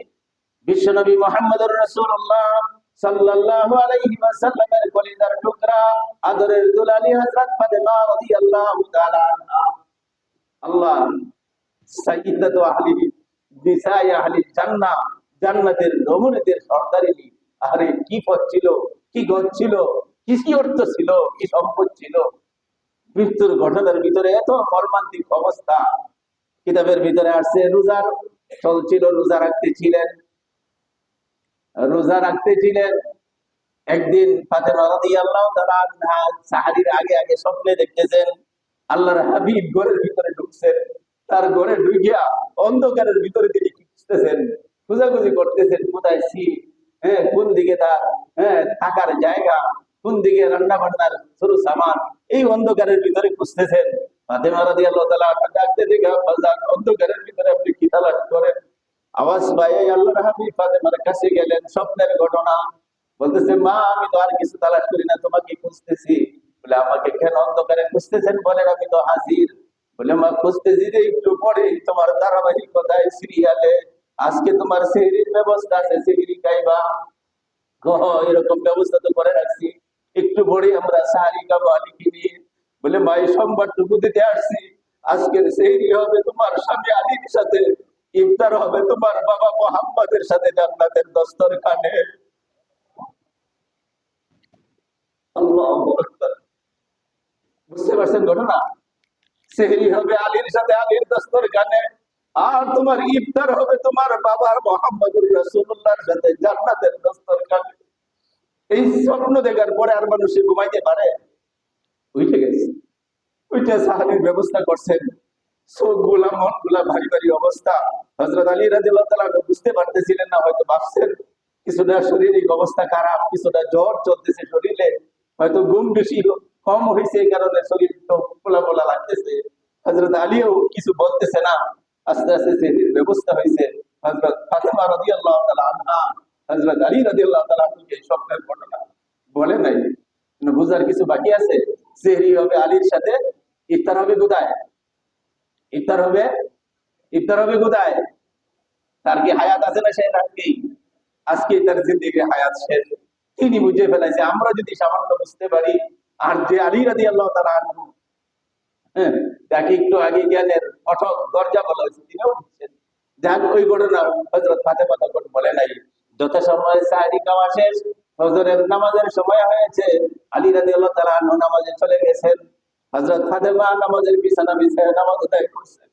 বিশ্বনবী মুহাম্মদুর রাসূলুল্লাহ সাল্লাল্লাহু আলাইহি ওয়াসাল্লামের কলিজার টুকরা, আদরের দুলালি হযরত ফাতেমা রাদিয়াল্লাহু তাআলা আনহা, আল্লাহ সাইয়্যিদাতু আহলি নিসাই আহলি জান্নাহ, জান্নাতের রমণীদের সর্দারিনী। আরে কি পথ ছিল, কি গত ছিল, কি অর্থ ছিল, কি সম্পদ ছিল। মৃত্যুর ঘটনার ভিতরে এত মর্মান্তিক অবস্থা। কিতাবের ভিতরে আসছে, রোজা চলছিল, রোজা রাখতেছিলেন। একদিন ফাতেমা রাদিয়াল্লাহু তাআলা আনহা সাহারীর আগে আগে স্বপ্নে দেখতেছেন আল্লাহর হাবিব ঘরের ভিতরে ঢুকছেন। তার ঘরে ঢুকিয়া অন্ধকারের ভিতরে তিনি খুঁজতেছেন, খোঁজাখুঁজি করতেছেন, কোথায় সিট, কোন দিকে তার থাকার জায়গা, কোন দিকে রান্না বান্নার শুরু সামান, এই অন্ধকারের ভিতরে খুঁজতেছেন। ফাতেমা রাদিয়াল্লাহু তাআলা আনহা ডাকতে দেখে, বাজান অন্ধকারের ভিতরে আপনি কি তালাশ করেন? আওয়াজ পাই আল্লাহর হাবিব ফাতেমার কাছে গেলেন, স্বপ্নের ঘটনা বলতেছে, মা আমি তো আর কিছু তালাশ করি না, তোমাকে খুঁজতেছি। বলে, আমাকে কেন অন্ধকারে খুঁজতেছেন বলেন, আমি তো হাজির। বলে, মা খুঁজতেছি যে একটু পরে তোমার ধারাবাহিকতায় সিরিয়ালে আজকে তোমার সেহরির ব্যবস্থা আছে, সেহরি খাইবা। এরকম ব্যবস্থা তো করে রাখছি, একটু পরে আমরা সাহারি খাবো আলিকে নিয়ে। বলে, মা এই সংবাদটুকু দিতে আসছি, আজকের সেহরি হবে তোমার স্বামী আলীর সাথে, ইফতার হবে তোমার বাবা মোহাম্মদের সাথে জান্নাতের দস্তরখানে। আল্লাহু আকবার। বুঝতে পারছেন ঘটনা? সেহরি হবে আলীর সাথে, আলীর দস্তরখানে, আর তোমার ইফতার হবে তোমার বাবার মুহাম্মদুর রাসূলুল্লাহর সাথে জান্নাতের দস্তরখানে। এই স্বপ্ন দেখার পরে আর মানুষে ঘুমাইতে পারে? উঠে গেছে, ওইটা সাহাবীর ব্যবস্থা করছেন। চোখ গুলা, মন গুলা ভারী ভারী অবস্থা। হযরত আলী রাদিয়াল্লাহু তাআলা বুঝতে পারতেছিলেন না, হয়তো ভাবছেন কিছুটা শারীরিক অবস্থা খারাপ, কিছুটা জ্বর চলতেছে শরীরে, হয়তো ঘুম বেশি কম হয়েছে, এই কারণে শরীর তো পোলা পোলা লাগতেছে। হযরত আলীও কিছু বলতেছে না। আস্তে আস্তে সেহরির ব্যবস্থা হয়েছে। হযরত ফাতেমা রাদিয়াল্লাহু তাআলা আনহা হযরত আলী রাদিয়াল্লাহু তাআলা আনহুকে এই স্বপ্নের ঘটনা বলে নাই। বুঝার কিছু বাকি আছে। সেহরি হবে আলীর সাথে, ইফতার হবে কোথায়? ইফতার হবে, ইফতার হবে কোথায়? তার কি হায়াত আছে না? সে রাখবেই, আজকে তার জিন্দেগি হায়াত শেষ। তিনি বুঝে ফেলাইছে। আমরা যদি সামান্য বুঝতে পারি, আর যে আলী রাদিয়াল্লাহু তাআলা আনহু, তাকে একটু আগে জ্ঞানের অটক দরজা বলা হয়েছে, তিনিও বুঝছেন। যাক, ওই ঘটনা হযরত ফাতেমা তখন বলে নাই। যথাসময়ে সাহারি খাওয়া শেষ, ফজরের নামাজের সময় হয়েছে, আলী রাদিয়াল্লাহু তাআলা আনহু নামাজে চলে গেছেন। হযরত ফাতেমা নামাজের বিছানা বিছায় নামাজ আদায় করছেন।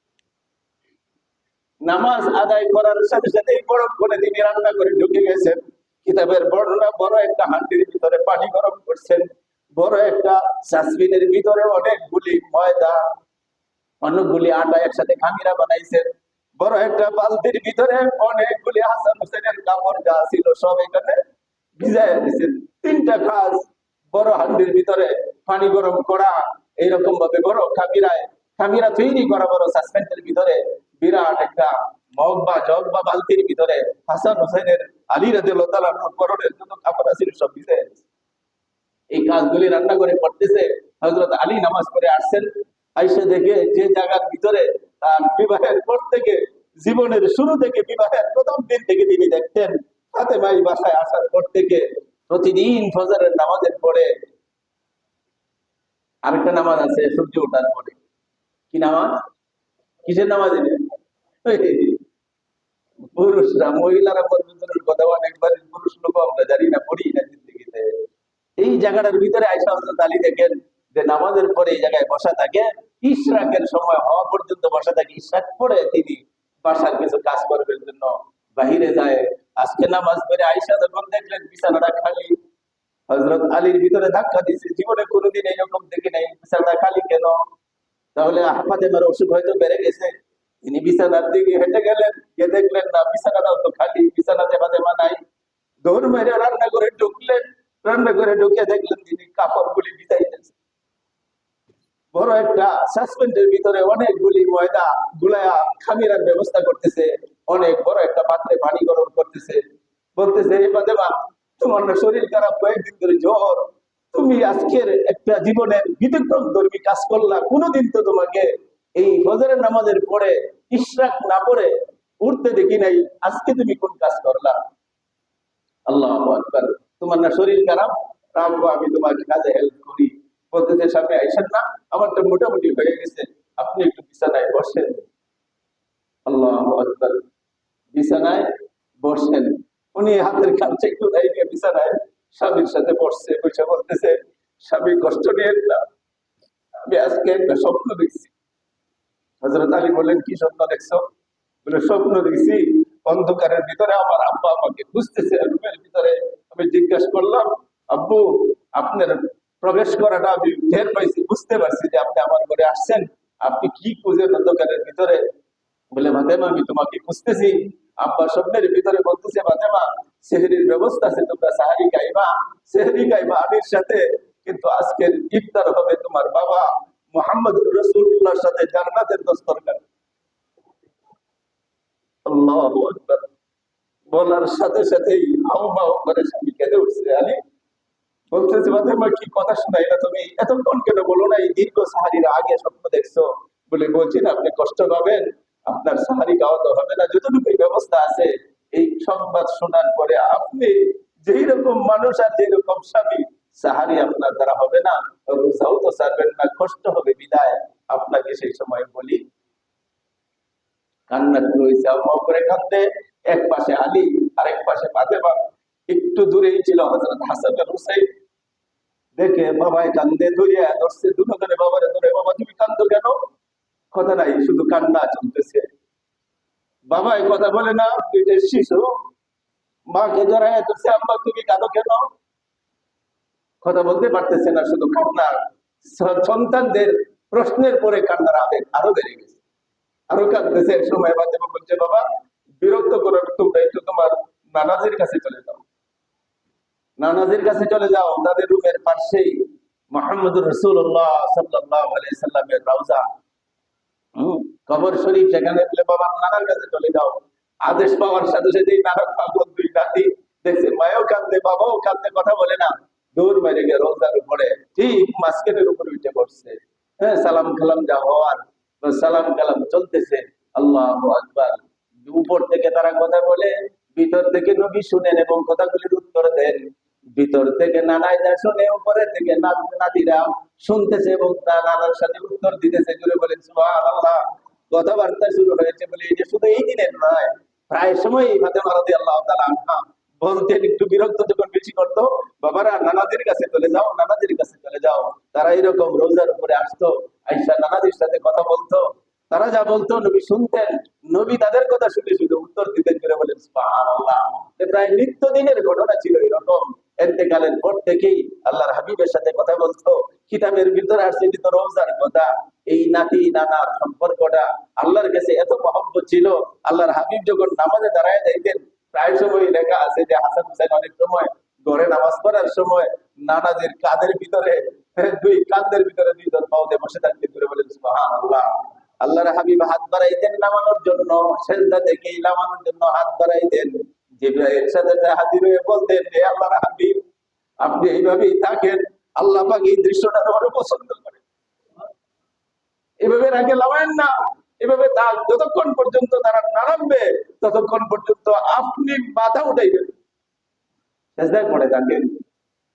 নামাজ আদায় করার সাথে সাথে বরফ করে তিনি রান্না করে ঢুকে গেছেন। কিতাবের বর্ণনা, বড় একটা হান্ডির ভিতরে পানি গরম করছেন, বড় একটা সাসপিনের ভিতরে অনেকগুলি ময়দা, অনেকগুলি আটা একসাথে খামিরা বানাইছেন, বড় একটা বালতির ভিতরে অনেকগুলি হাসান হোসেনের কাপড় যা ছিল সব এখানে ভিজাইয়া দিচ্ছেন। তিনটা কাজ, বড় হান্ডির ভিতরে পানি গরম করা, এইরকম ভাবে বড় খামিরা তৈরি করা, বড় সাসপেন্সের ভিতরে বিরাট একটা মগ বা জগ বা বালতির ভিতরে হাসান হোসেনের, আলী রাদিয়াল্লাহু তাআলা পরনের জন্য কাপড় ছিল সব ভিজাইয়া দিচ্ছেন। এই কাজগুলি রান্না করে করতেছে। হযরত আলী নামাজ পড়ে আসছেন, আইসা দেখে যে জায়গার ভিতরে তার বিবাহের পর থেকে, জীবনের শুরু থেকে, বিবাহের প্রথম দিন থেকে তিনি দেখতেন ফাতেমা এই বাসায় আসার পর থেকে প্রতিদিন ফজরের নামাজের পরে আরেকটা নামাজ আছে সূর্য ওঠার পরে। কি নামাজ? কিসের নামাজ এটা? পুরুষরা, মহিলারা পর্যন্ত কথা অনেকবার, পুরুষ লোক আমরা জানি না, পড়ি না জিন্দেগিতে। এই জায়গাটার ভিতরে আয়েশা হযরত আলী দেখেন যে নামাজের পরে এই জায়গায় বসা থাকে, ইশরাকের সময় হওয়া পর্যন্ত বসা থাকে। ইশরাক পরে তিনি বাসার কিছু কাজ করবার জন্য বাহিরে যায়। আজকে নামাজ পড়ে আয়েশা যখন দেখলেন বিছানাটা খালি, হযরত আলীর ভিতরে ধাক্কা দিয়েছে, জীবনে কোনোদিন এইরকম দেখি নাই, বিছানাটা খালি কেন? তাহলে ফাতেমার অসুখ হয়তো বেড়ে গেছে। তিনি বিছানার দিকে হেঁটে গেলেন, গিয়ে দেখলেন না, বিছানাটাও তো খালি, বিছানাতে ফাতেমা নাই। দৌড় মেরে রান্না করে ঢুকলেন, রান্না করে ঢুকে দেখলেন তিনি কাপড়গুলি ভিজাইতেছে। বড় একটা সাসপেন্ডের ভিতরে অনেকগুলি ময়দা গুলায়া খামিরার ব্যবস্থা করতেছে, অনেক বড় একটা পাত্রে পানি গরম করতেছে। বলতেছে, এই ফাতেমা, তোমার না শরীর খারাপ, কয়েকদিন ধরে জ্বর, তুমি আজকের একটা জীবনের ব্যতিক্রম ধর্মী কাজ করলা। কোনোদিন তো তোমাকে এই ফজরের নামাজের পরে ইশরাক না পড়ে উঠতে দেখি নাই, আজকে তুমি কোন কাজ করলা? আল্লাহু আকবার। তোমার না শরীর খারাপ, রাখবো, আমি তোমাকে কাজে হেল্প করি। বলতেছে, সামনে আইসেন না, আমার তো মোটামুটি হয়ে গেছে, আপনি একটু বিছানায় বসেন। আল্লাহু আকবার। বিছানায় বসেন। উনি হাতের কাছে একটু দিয়ে বিছানায় স্বামীর সাথে বসছে, বসে বলতেছে, স্বামী কষ্ট নিয়েন না, আমি আজকে একটা স্বপ্ন দেখছি। হযরত আলী বললেন, কি স্বপ্ন দেখছো? বলে, স্বপ্ন দেখছি অন্ধকারের ভিতরে আমার আব্বা আমাকে খুঁজতেছে রুমের ভিতরে। আমি জিজ্ঞাসা করলাম, আব্বু, আপনার প্রবেশ করাটা আমি টের পাইছি, বুঝতে পারছি যে আপনি আমার ঘরে আসছেন, আপনি কি খুঁজেন অন্ধকারের ভিতরে? বলে, ফাতেমা, আমি তোমাকে খুঁজতেছি। আব্বা স্বপ্নের ভিতরে বলতেছে, ফাতেমা, সেহরির ব্যবস্থা আছে, তোমরা সাহারি খাইবা, সেহরি খাইবা আলীর সাথে, কিন্তু আজকের ইফতার হবে তোমার বাবা মুহাম্মদুর রাসূলুল্লাহর সাথে জান্নাতের দস্তরখানে। আল্লাহু আকবার। বলার সাথে সাথেই হাউমাউ করে স্বামী কেঁদে উঠছে। আলী বলতেছে, ফাতেমা, কি কথা শোনাই না তুমি, এতক্ষণ কেন বলো না এই দীর্ঘ সাহারির আগে স্বপ্ন দেখছো? বলে, বলছি না, আপনি কষ্ট পাবেন, আপনার সাহারি খাওয়া তো হবে না, যতটুকু ব্যবস্থা আছে। এই সংবাদ শোনার পরে আপনি যেই রকম মানুষ আর যেই রকম স্বামী, সাহারি আপনার দ্বারা হবে না, রোজাও তো ছাড়বেন না, কষ্ট হবে। বিদায় আপনাকে সেই সময় বলি, কান্না শুরু হয়েছে, আম্মা করে কাঁদতে। এক পাশে আলী, আরেক পাশে ফাতেমা। একটু দূরেই ছিল হযরত হাসান আর হুসাইন। দেখে বাবাই কান্দে, ধরিয়া ধরছে, দুজনে বাবারে ধরে, বাবা তুমি কান্দো কেন? কথা নাই, শুধু কান্না চলতেছে। বাবাই কথা বলে না, দুইটা শিশু মাকে জড়াইয়া ধরছে, আম্মা তুমি কাঁদো কেন? কথা বলতে পারতেছে না, শুধু কান্না। সন্তানদের প্রশ্নের পরে কান্নার আবেগ আরো বেড়ে গেছে, আরো কাঁদতেছে। এক সময় ফাতেমা বলছে, বাবা বিরক্ত করো, তোমরা একটু তোমার নানাজির কাছে চলে যাও, নানাজির কাছে চলে যাও। তাদের রুমের পাশেই মুহাম্মদুর রাসূলুল্লাহ সাল্লাল্লাহু আলাইহি সাল্লামের রওজা, কবর শরীফ, সেখানে বলে বাবা নানার কাছে চলে যাও। আদেশ পাওয়ার সাথে সাথেই নানার পাগল দুই নাতি দেখছে, মায়ও কান্দে, বাবাও কান্দে, কথা বলে না, দৌড় মেরে গিয়ে রোজার উপরে ঠিক মাঝখানের উপরে উঠে পড়ছে। হ্যাঁ, সালাম কালাম যা হওয়ার, সালাম কালাম চলতেছে। আল্লাহু আকবার। উপর থেকে তারা কথা বলে, ভিতর থেকে নবী শুনেন এবং কথাগুলির উত্তর দেন। ভিতর থেকে নানাই যা শুনে, উপরে থেকে নাতিরা শুনতেছে এবং নানার সাথে উত্তর দিতেছে। জুড়ে বলেন সুবহানাল্লাহ। কথাবার্তা শুরু হয়েছে বলে এই যে শুধু এই দিনের নয়, প্রায় সময় ফাতেমা রাদিয়াল্লাহু তাআলা আনহা বলতেন, একটু বিরক্ত যখন বেশি করতো, বাবারা নানাদের কাছে চলে যাও, নানাদের কাছে চলে যাও। তারা এরকম রোজার উপরে আসতো, আয়েশা নানাদের সাথে কথা বলতো, তারা যা বলতো নবী শুনতেন, নবী তাদের কথা শুনে শুধু উত্তর দিতেন। করে বলেন সুবহানাল্লাহ। প্রায় নিত্যদিনের ঘটনা ছিল এরকম। এতেকালের পর থেকেই আল্লাহর হাবিবের সাথে কথা বলতো। কিতাবের ভিতরে আসছে কিন্তু রোজার কথা। এই নাতি নানার সম্পর্কটা আল্লাহর কাছে এত মহব্বত ছিল। আল্লাহর হাবিব যখন নামাজে দাঁড়ায় যাইতেন, প্রায় সময় লেখা আছে যে হাসান হুসাইন অনেক সময় ঘরে নামাজ পড়ার সময় নানাজির কাঁধের ভিতরে, দুই কাঁধের ভিতরে দুইজন পাও দিয়ে বসে থাকতে। করে বলেন সুবহানাল্লাহ। আল্লাহর হাবিব হাত বাড়াইতেন নামানোর জন্য, সেজদা থেকে নামানোর জন্য হাত বাড়াইতেন। জিবরাইল সাথে হাজির হয়ে বলতেন, হে আল্লাহর হাবিব, আপনি এইভাবেই থাকেন, আল্লাহ পাক এই দৃশ্যটা তোমার পছন্দ করে। এভাবে রাখে লাগায়েন না, এভাবে তার যতক্ষণ পর্যন্ত তারা নাড়াবে ততক্ষণ পর্যন্ত আপনি মাথা উঠাইবেন। সেজদায় পড়ে থাকে।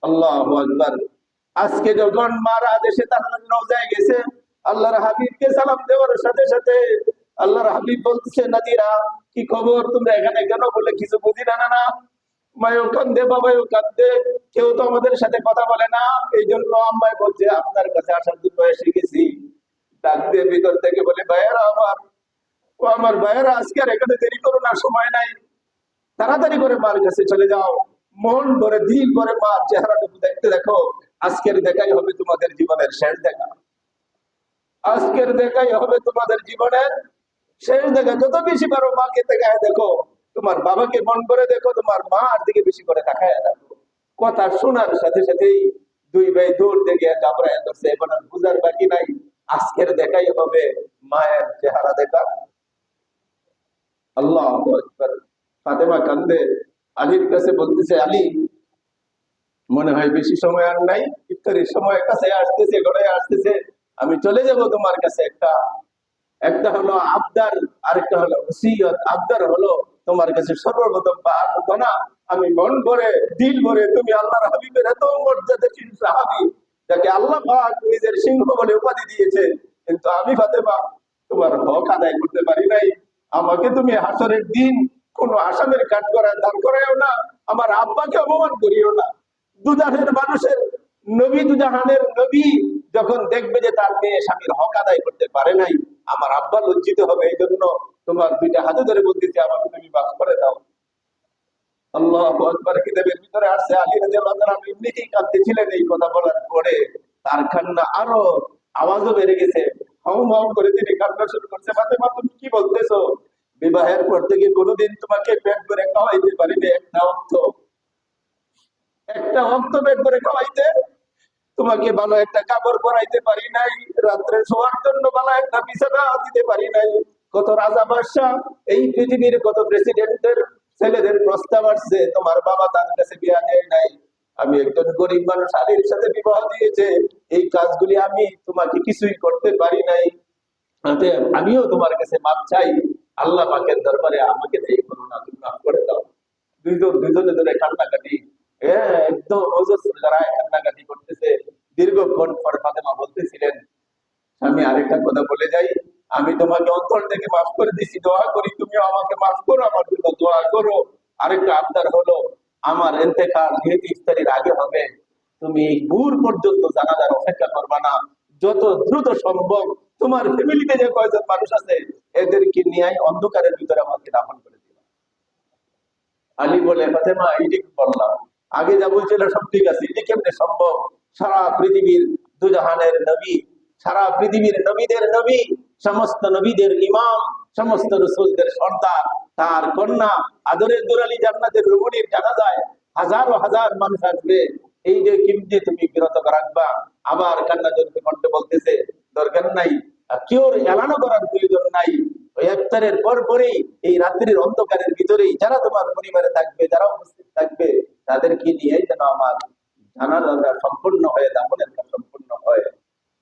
আল্লাহু আকবার। আজকে যখন মারা দেশে তার রওজায় গেছে, আল্লাহর হাবিবকে সালাম দেওয়ার সাথে সাথে আল্লাহর হাবিব বলতেছে, নাদিরা কি খবর, তোমরা এখানে কেন? বলে কিছু বুঝি না। না মায়ও কান্দে, বাবাও কান্দে, কেউ তো আমাদের সাথে কথা বলে না, এই জন্য আম্মাই বলছে আপনার কাছে আসার জন্য এসে গেছি। ডাক দিয়ে ভিতর থেকে বলে, ভাইয়েরা আমার, ও আমার ভাইয়েরা, আজকে আর এখানে দেরি করো না, সময় নাই, তাড়াতাড়ি করে মার কাছে চলে যাও। মন ভরে দিল ভরে মার চেহারাটুকু দেখতে দেখো। আজকের দেখাই হবে তোমাদের জীবনের শেষ দেখা। আজকের দেখাই হবে তোমাদের জীবনের শেষ দেখা। যত বেশি পারো মাকে দেখায় দেখো, তোমার বাবাকে মন করে দেখো, তোমার মার দিকে বেশি করে তাকায় দেখো। কথা শোনার সাথে সাথেই দুই ভাই দৌড় দেখে গাবড়ায় ধরছে, এখন আর বুঝার বাকি নাই, আজকের দেখাই হবে মায়ের চেহারা দেখা। আল্লাহু আকবার। ফাতেমা কান্দে, আলীর কাছে বলতেছে, আলী মনে হয় বেশি সময় আর নাই, ইফতারির সময় কাছে আসতেছে, গড়ায় আসতেছে, আমি চলে যাব তোমার কাছে। একটা একটা হলো আবদার, আরেকটা হলো ওসিয়ত। আবদার হলো তোমার কাছে সর্বপ্রথম প্রার্থনা, আমি মন ভরে দিল ভরে, তুমি আল্লাহর হাবিবের এত মর্যাদাশীল সাহাবী, যাকে আল্লাহ পাক নিজের সিংহ বলে উপাধি দিয়েছে, কিন্তু আমি ফাতেমা তোমার হক আদায় করতে পারি নাই। আমাকে তুমি হাসরের দিন কোন আসামের কাঠ করায় দান করাইও না, আমার আব্বাকে অপমান করিও না। দুজাহানের মানুষের নবী, দুজাহানের নবী যখন দেখবে যে তার মেয়ে স্বামীর হক আদায় করতে পারে নাই, আমার আব্বা লজ্জিত হবে। এই জন্য তোমার দুইটা হাতে ধরে বলতেছি, আমাকে তুমি মাফ করে দাও। আল্লাহু আকবার। কিতাবের ভিতরে আসছে, আলী রাদিয়াল্লাহু তাআলা এমনিতেই কাঁদতেছিলেন এই কথা বলার পরে, তার কান্না আরো আওয়াজও বেড়ে গেছে, হাউ হাউ করে তিনি কান্না শুরু করছে। ফাতেমা তুমি কি বলতেছো? বিবাহের পর থেকে কোনোদিন তোমাকে পেট করে খাওয়াইতে পারিনি, একটা অক্ত পেট করে খাওয়াইতে, তোমাকে ভালো একটা কাপড় পরাইতে পারি নাই, রাত্রে শোয়ার জন্য ভালো একটা বিছানা দিতে পারি নাই। কত রাজা বাদশাহ, এই পৃথিবীর কত প্রেসিডেন্টের ছেলেদের প্রস্তাব আসছে, তোমার বাবা তার কাছে বিয়া দেয় নাই। আমি একজন গরিব মানুষ, আলীর সাথে বিবাহ দিয়েছে, এই কাজগুলি আমি তোমাকে কিছুই করতে পারি নাই। অতএব আমিও তোমার কাছে মাপ চাই, আল্লাহ পাকের দরবারে আমাকে দেয় করো না, তুমি মাফ করে দাও। দুজনে ধরে কান্নাকাটি, একদম অজস্র যারায় কান্নাকাটি করতেছে। দীর্ঘক্ষণ পর ফাতেমা বলতেছিলেন, আমি আরেকটা কথা বলে যাই, আমি তোমাকে অন্তর থেকে মাফ করে দিছি, দোয়া করি তুমিও আমাকে মাফ করো, আমার জন্য দোয়া করো। আরেকটা আবদার হলো, আমার ইন্তেকাল যেহেতু ইফতারির আগে হবে, তুমি এই ভোর পর্যন্ত জানাজার অপেক্ষা করবা না, যত দ্রুত সম্ভব তোমার ফ্যামিলিতে যে কয়জন মানুষ আছে এদেরকে নিয়ে অন্ধকারের ভিতরে আমাকে দাফন করে দিবা। আলী বলে, ফাতেমা এইটি বললাম, আগে যা বলছিল সব ঠিক আছে, এটি কেমনে সম্ভব? সারা পৃথিবীর দুজাহানের নবী, সারা পৃথিবীর নবীদের নবী, সমস্ত নবীদের ইমাম, সমস্ত রসুলদের সর্দার, তার কন্যা আদরের দুলালী জান্নাতের রমণীর জানাজায় হাজারো হাজার মানুষ আসবে, এই যে কিমতে তুমি বিরত রাখবা। আবার কান্না জড়িত কণ্ঠে বলতেছে, দরকার নাই, কেউ এলানো করার প্রয়োজন নাই। ওই ইফতারের পর পরেই এই রাত্রির অন্ধকারের ভিতরেই যারা তোমার পরিবারে থাকবে, যারা উপস্থিত থাকবে, তাদেরকে নিয়ে যেন আমার জানাজা সম্পূর্ণ হয়ে, দাফনের কাজ সম্পূর্ণ হয়।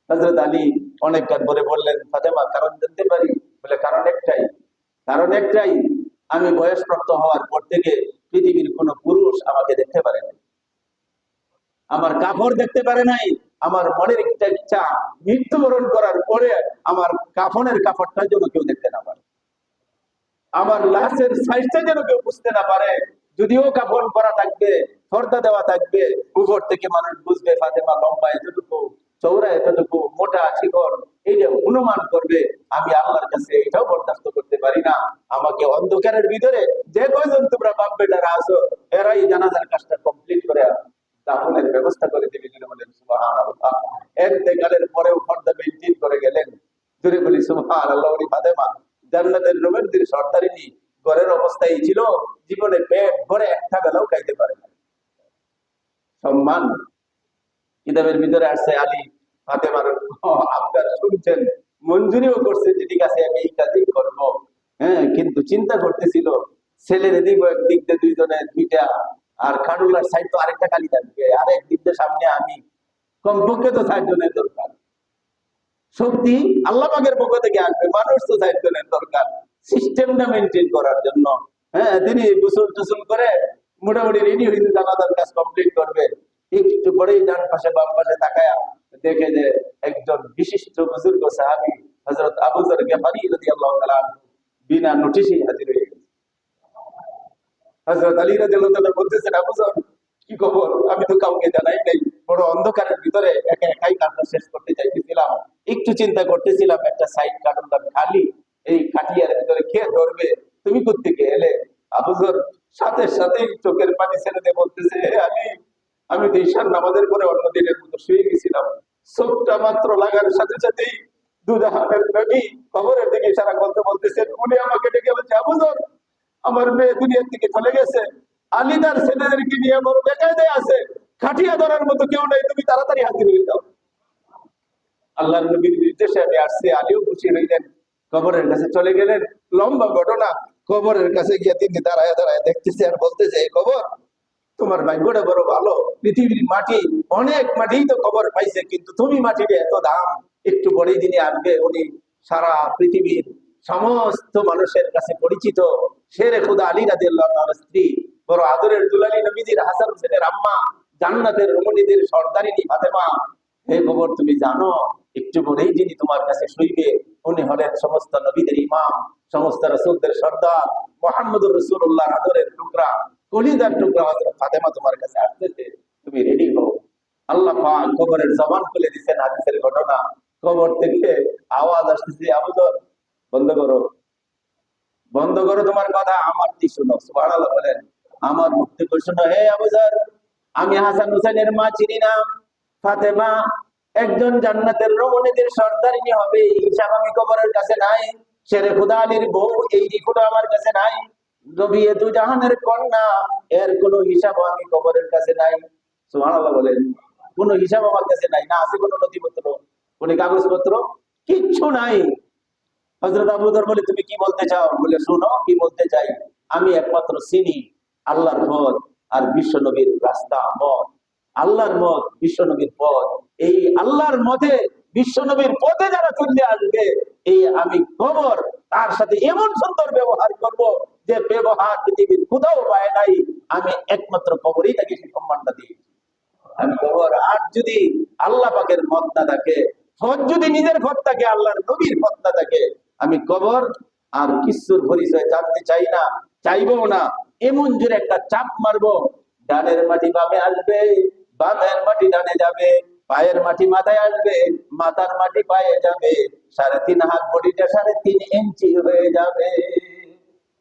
হযরত আলী অনেকবার পরে বললেন, ফাতেমা কারণ জানতে পারি? বলে, কারণ একটাই, আমি বয়সপ্রাপ্ত হওয়ার পর থেকে পৃথিবীর কোন পুরুষ আমাকে দেখতে পারে নাই, আমার কাপড় দেখতে পারে নাই। আমার মনের একটা ইচ্ছা, মৃত্যুবরণ করার পরে আমার কাফনের কাপড়টা যেন কেউ দেখতে না পারে, আমার লাশের সাইজটা যেন কেউ বুঝতে না পারে। যদিও কাফন করা থাকবে, পর্দা দেওয়া থাকবে, উপর থেকে মানুষ বুঝবে ফাতেমা লম্বা এতটুকু, চৌড়া এতটুকু, মোটা চিকন, এইটা অনুমান করবে। আমি আল্লাহর কাছে এটাও বরদাস্ত করতে পারি না। আমাকে অন্ধকারের ভিতরে যে কয়জন তোমরা বাপ বেটারা আছো, এরাই জানাজার কাজটা কমপ্লিট করে দাফনের ব্যবস্থা করে দেবে। বলেন সুবহানাল্লাহ। ইন্তেকালের পরেও পর্দা মেইনটেইন করে গেলেন। জোরে বলি সুবহানাল্লাহ। ওই ফাতেমা জান্নাতের রোমান্টিক সর্দারিনী, ঘরের অবস্থা এই ছিল, জীবনে পেট ভরে একটা বেলাও খাইতে পারে না। সম্মান কিতাবের ভিতরে আসছে, আলী ফাতেমার আবদার শুনছেন, মঞ্জুরিও করছে যে ঠিক আছে আমি এই কাজই করবো। হ্যাঁ, কিন্তু চিন্তা করতেছিল ছেলের দিব একদিক দিয়ে দুইজনের দুইটা, আর কাডুলার সাইড তো আরেকটা খালি থাকবে, আর একদিক দিয়ে সামনে আমি, কমপক্ষে তো 4 জনের দরকার। শক্তি আল্লাহ পাকের পক্ষ থেকে আসবে, মানুষ তো 4 জনের দরকার সিস্টেমটা মেনটেন করার জন্য। হ্যাঁ, তিনি গোসল টোসল করে মোটামুটি রেডি হইতে জানাজার কাজ কমপ্লিট করবে, একটু পরেই ডান পাশে বাম পাশে তাকায়া দেখে যে একজন বিশিষ্ট বুজুর্গ সাহাবী হযরত আবু যর গিফারী রাদিয়াল্লাহু তাআলা আনহু বিনা নোটিশেই হাজির হয়ে গেছে। হযরত আলী রাদিয়াল্লাহু তাআলা বলতেছেন, আবু যর কি খবর? আমি তো কাউকে জানাই নাই, বড় অন্ধকারের ভিতরে একা একাই কাজটা শেষ করতে চাইতেছিলাম, একটু চিন্তা করতেছিলাম একটা সাইড কাটুনটা খালি, এই খাটিয়ার ভিতরে কে ধরবে, তুমি কোত্থেকে এলে? আবু যর সাথে সাথে চোখের পানি ছেড়ে দিয়ে বলতেছে, হে আলী, আমি তো ঈশার নামাজের পরে অন্য দিনের মতো শুয়ে গেছিলাম, চোখটা মাত্র লাগার সাথে সাথেই দুজাহানের নবী কবরের দিকে ইশারা করতে বলতেছেন, উনি আমাকে ডেকে বলছে, আবু যর, আমার মেয়ে দুনিয়ার থেকে চলে গেছে, আলী তার ছেলেদেরকে নিয়ে বড় বেকায়দায় আছে, খাটিয়া ধরার মতো কেউ নেই, তুমি তাড়াতাড়ি হাজির হয়ে যাও। আল্লাহর নবীর নির্দেশে আমি আসছি। আলীও খুশি হইলেন, কবরের কাছে চলে গেলেন। লম্বা ঘটনা। কবরের কাছে গিয়ে তিনি দাঁড়ায় দাঁড়ায় দেখতেছে আর বলতেছে, এই কবর, তোমার ভাগ্যটা বড় ভালো, পৃথিবীর মাটি, অনেক মাটি তো কবর পাইছে, কিন্তু তুমি মাটির এত দাম। একটু পরেই যিনি আসবে উনি সারা পৃথিবীর সমস্ত মানুষের কাছে পরিচিত শেরে খুদা আলী রাদিয়াল্লাহু তাআলার স্ত্রী, বড় আদরের দুলালী নবীজির হাসান হোসেনের আম্মা, জান্নাতের রমণীদের সর্দারিনী ফাতেমা, হে খবর তুমি জানো, একটু পরেই যিনি তোমার কাছে শুইবে উনি হলেন সমস্ত নবীদের ইমাম, সমস্ত রাসূলদের সর্দার, মুহাম্মদুর রাসূলুল্লাহ আদরের টুকরা, কলিজার টুকরা হযরত ফাতেমা তোমার কাছে আসতেছে, তুমি রেডি হও। আল্লাহ পাক কবরের জবান খুলে দিয়েছেন। হাদিসের ঘটনা, কবর থেকে আওয়াজ আসতেছে, আবু যর, বন্ধ করো, বন্ধ করো তোমার কথা, আমার কি শুনো। সুবহানাল্লাহ বলেন, আমার মুখ থেকে শুনো। হে আবু যর, আমি হাসান হোসেনের মা চিনি না, ফাতেমা একজন জান্নাতের রমণীদের সর্দারিনী হবে, এই হিসাব আমি কবরের কাছে নাই। শেরে খুদা আলীর বউ, এই রিপোর্ট আমার কাছে নাই। নবী দু জাহানের কন্যা, এর কোনো হিসাব আমি কবরের কাছে নাই। সুবহানাল্লাহ বলেন, কোনো হিসাব আমার কাছে নাই, না আছে কোনো নথিপত্র, কোনো কাগজপত্র, কিচ্ছু নাই। হযরত আবু যর বলে, তুমি কি বলতে চাও? বলে, শোনো কি বলতে চাই। আমি একমাত্র চিনি আল্লাহর পথ আর বিশ্ব নবীর রাস্তা মত, আল্লাহর মত বিশ্ব নবীর পথ, এই আল্লাহর মতে বিশ্ব নবীর পথে যারা চলে আসবে, এই আমি কবর তার সাথে এমন সুন্দর ব্যবহার করব যে ব্যবহার পৃথিবীর কোথাও পায় নাই। আমি একমাত্র কবরই তাকে সেই সম্মানটা দিই। আমি কবর, আর যদি আল্লাহ পাকের মত না থাকে, পথ যদি নিজের পথ থাকে, আল্লাহর নবীর পথ না থাকে, আমি কবর আর কিছুর পরিচয় জানতে চাই না, চাইবো না। এমন জোরে একটা চাপ মারবো, ডানের মাটি বামে আসবে, বামের মাটি ডানে যাবে, পায়ের মাটি মাথায় আসবে, মাথার মাটি পায়ে যাবে, 3.5 হাত বডিটা 3.5 ইঞ্চি হয়ে যাবে।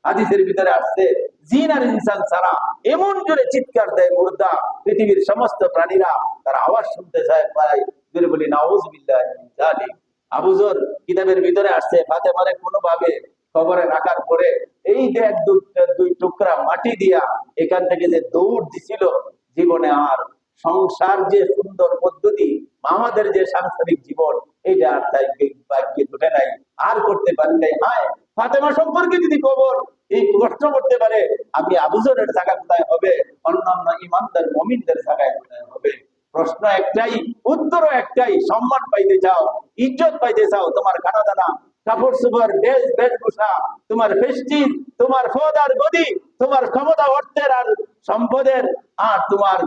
হাদিসের ভিতরে আসছে, জিন আর ইনসান ছাড়া এমন জোরে চিৎকার দেয় মুর্দা, পৃথিবীর সমস্ত প্রাণীরা তার আওয়াজ শুনতে চায়, পায় জোরে বলি নাউযুবিল্লাহি মিন যালিক। আবু যর কিতাবের ভিতরে আসছে, ফাতেমারে কোনোভাবে কবরে রাখার পরে এই যে দুই টুকরা মাটি দিয়া এখান থেকে যে দৌড় দিছিল, জীবনে আর সংসার যে সুন্দর পদ্ধতি, আমাদের যে সাংসারিক জীবন, এটা আর তাই ভাগ্যে জুটে নাই, আর করতে পারি নাই। হায়, ফাতেমা সম্পর্কে যদি কবর এই প্রশ্ন করতে পারে, আমি আবু যরের জায়গা কোথায় হবে, অন্যান্য ইমানদার মুমিনদের জায়গায় কোথায় হবে? প্রশ্ন একটাই, উত্তরও একটাই। সম্মান পাইতে চাও, ইজ্জত পাইতে চাও, তোমার খানা দানা, কাপড় চোপড়, দেশ বেশভূষা, তোমার ফেস্টিজ, তোমার পদ আর গদি, তোমার ক্ষমতা অর্থের আর সম্পদের, আর তোমার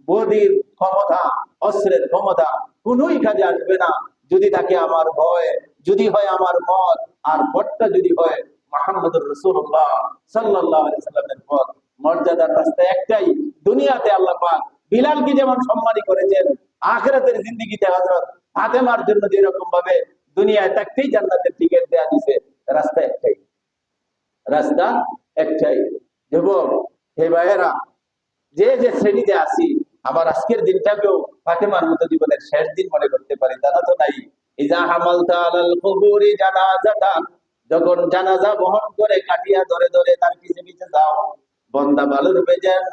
বদির ক্ষমতা, অস্ত্রের ক্ষমতা, কোনোই কাজে আসবে না যদি তাকে আমার ভয়, যদি হয় আমার মত, আর ভট্টা যদি হয় মুহাম্মদুর রাসূলুল্লাহ সাল্লাল্লাহু আলাইহি সাল্লামের পথ। মর্যাদার রাস্তা একটাই। দুনিয়াতে আল্লাহ পাক বিলালকে যেমন সম্মানী করেছেন, আখিরাতের জিন্দেগিতে হযরত ফাতেমার জন্য যেরকম ভাবে দুনিয়ায় থাকতেই জান্নাতের টিকিট দেয়া দিয়েছে, রাস্তা একটাই, রাস্তা একটাই। এবং হে ভাইয়েরা, যে যে শ্রেণীতে আসি, আমার আজকের দিনটাকেও ফাতেমার মতো জীবনের শেষ দিন মনে করতে পারি, তা তো নাই। ইজা হামালতা আলাল কুবুরি জানাজাতান, যখন জানাজা বহন করে কাটিয়া ধরে ধরে তার পিছে পিছে যাও, বন্দা ভালো রূপে যেন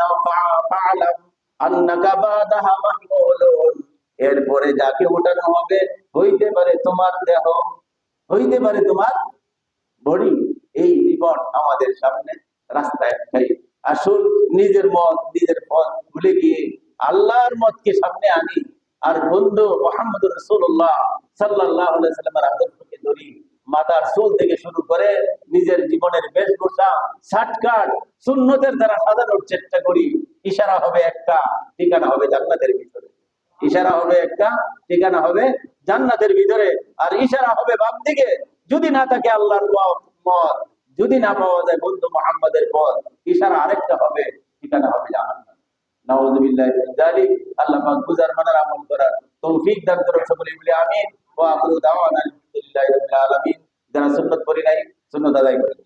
ফাআলাম আন্নাকা বাদাহা মাহমুলুন, এরপরে যাকে ওঠানো হবে হইতে পারে তোমার দেহ, হইতে পারে তোমার বডি। এই জীবন আমাদের সামনে, রাস্তা একটাই। আসুন নিজের মত, নিজের পথ ভুলে গিয়ে আল্লাহর মতকে সামনে আনি, আর বন্ধু মুহাম্মদুর রাসূলুল্লাহ সাল্লাল্লাহু আলাইহি সাল্লামের আদর্শকে ধরি। মাথার চুল থেকে শুরু করে নিজের জীবনের বেশভূষা শার্টকাট সুন্নতের দ্বারা সাজানোর চেষ্টা করি, ইশারা হবে একটা, ঠিকানা হবে জান্নাতের ভিতরে। ইশারা হবে একটা, ঠিকানা হবে জান্নাতের ভিতরে। আর ইশারা হবে বাম দিকে, যদি না থাকে আল্লাহর মত, যদি না পাওয়া যায় বন্ধু মুহাম্মাদের পথ, ইশারা আরেকটা হবে, ঠিকানা হবে জাহান্নাম। নাউযুবিল্লাহি মিন যালিক। আল্লাহ পাক বুঝার মানার আমল করার তৌফিক দান করুন সকলে বলি আমিন। ওয়া আখিরু দাওয়ানা আলহামদুলিল্লাহি রাব্বিল আলামিন। যারা সুন্নাত পড়ি নাই সুন্নাত আদায় করেন।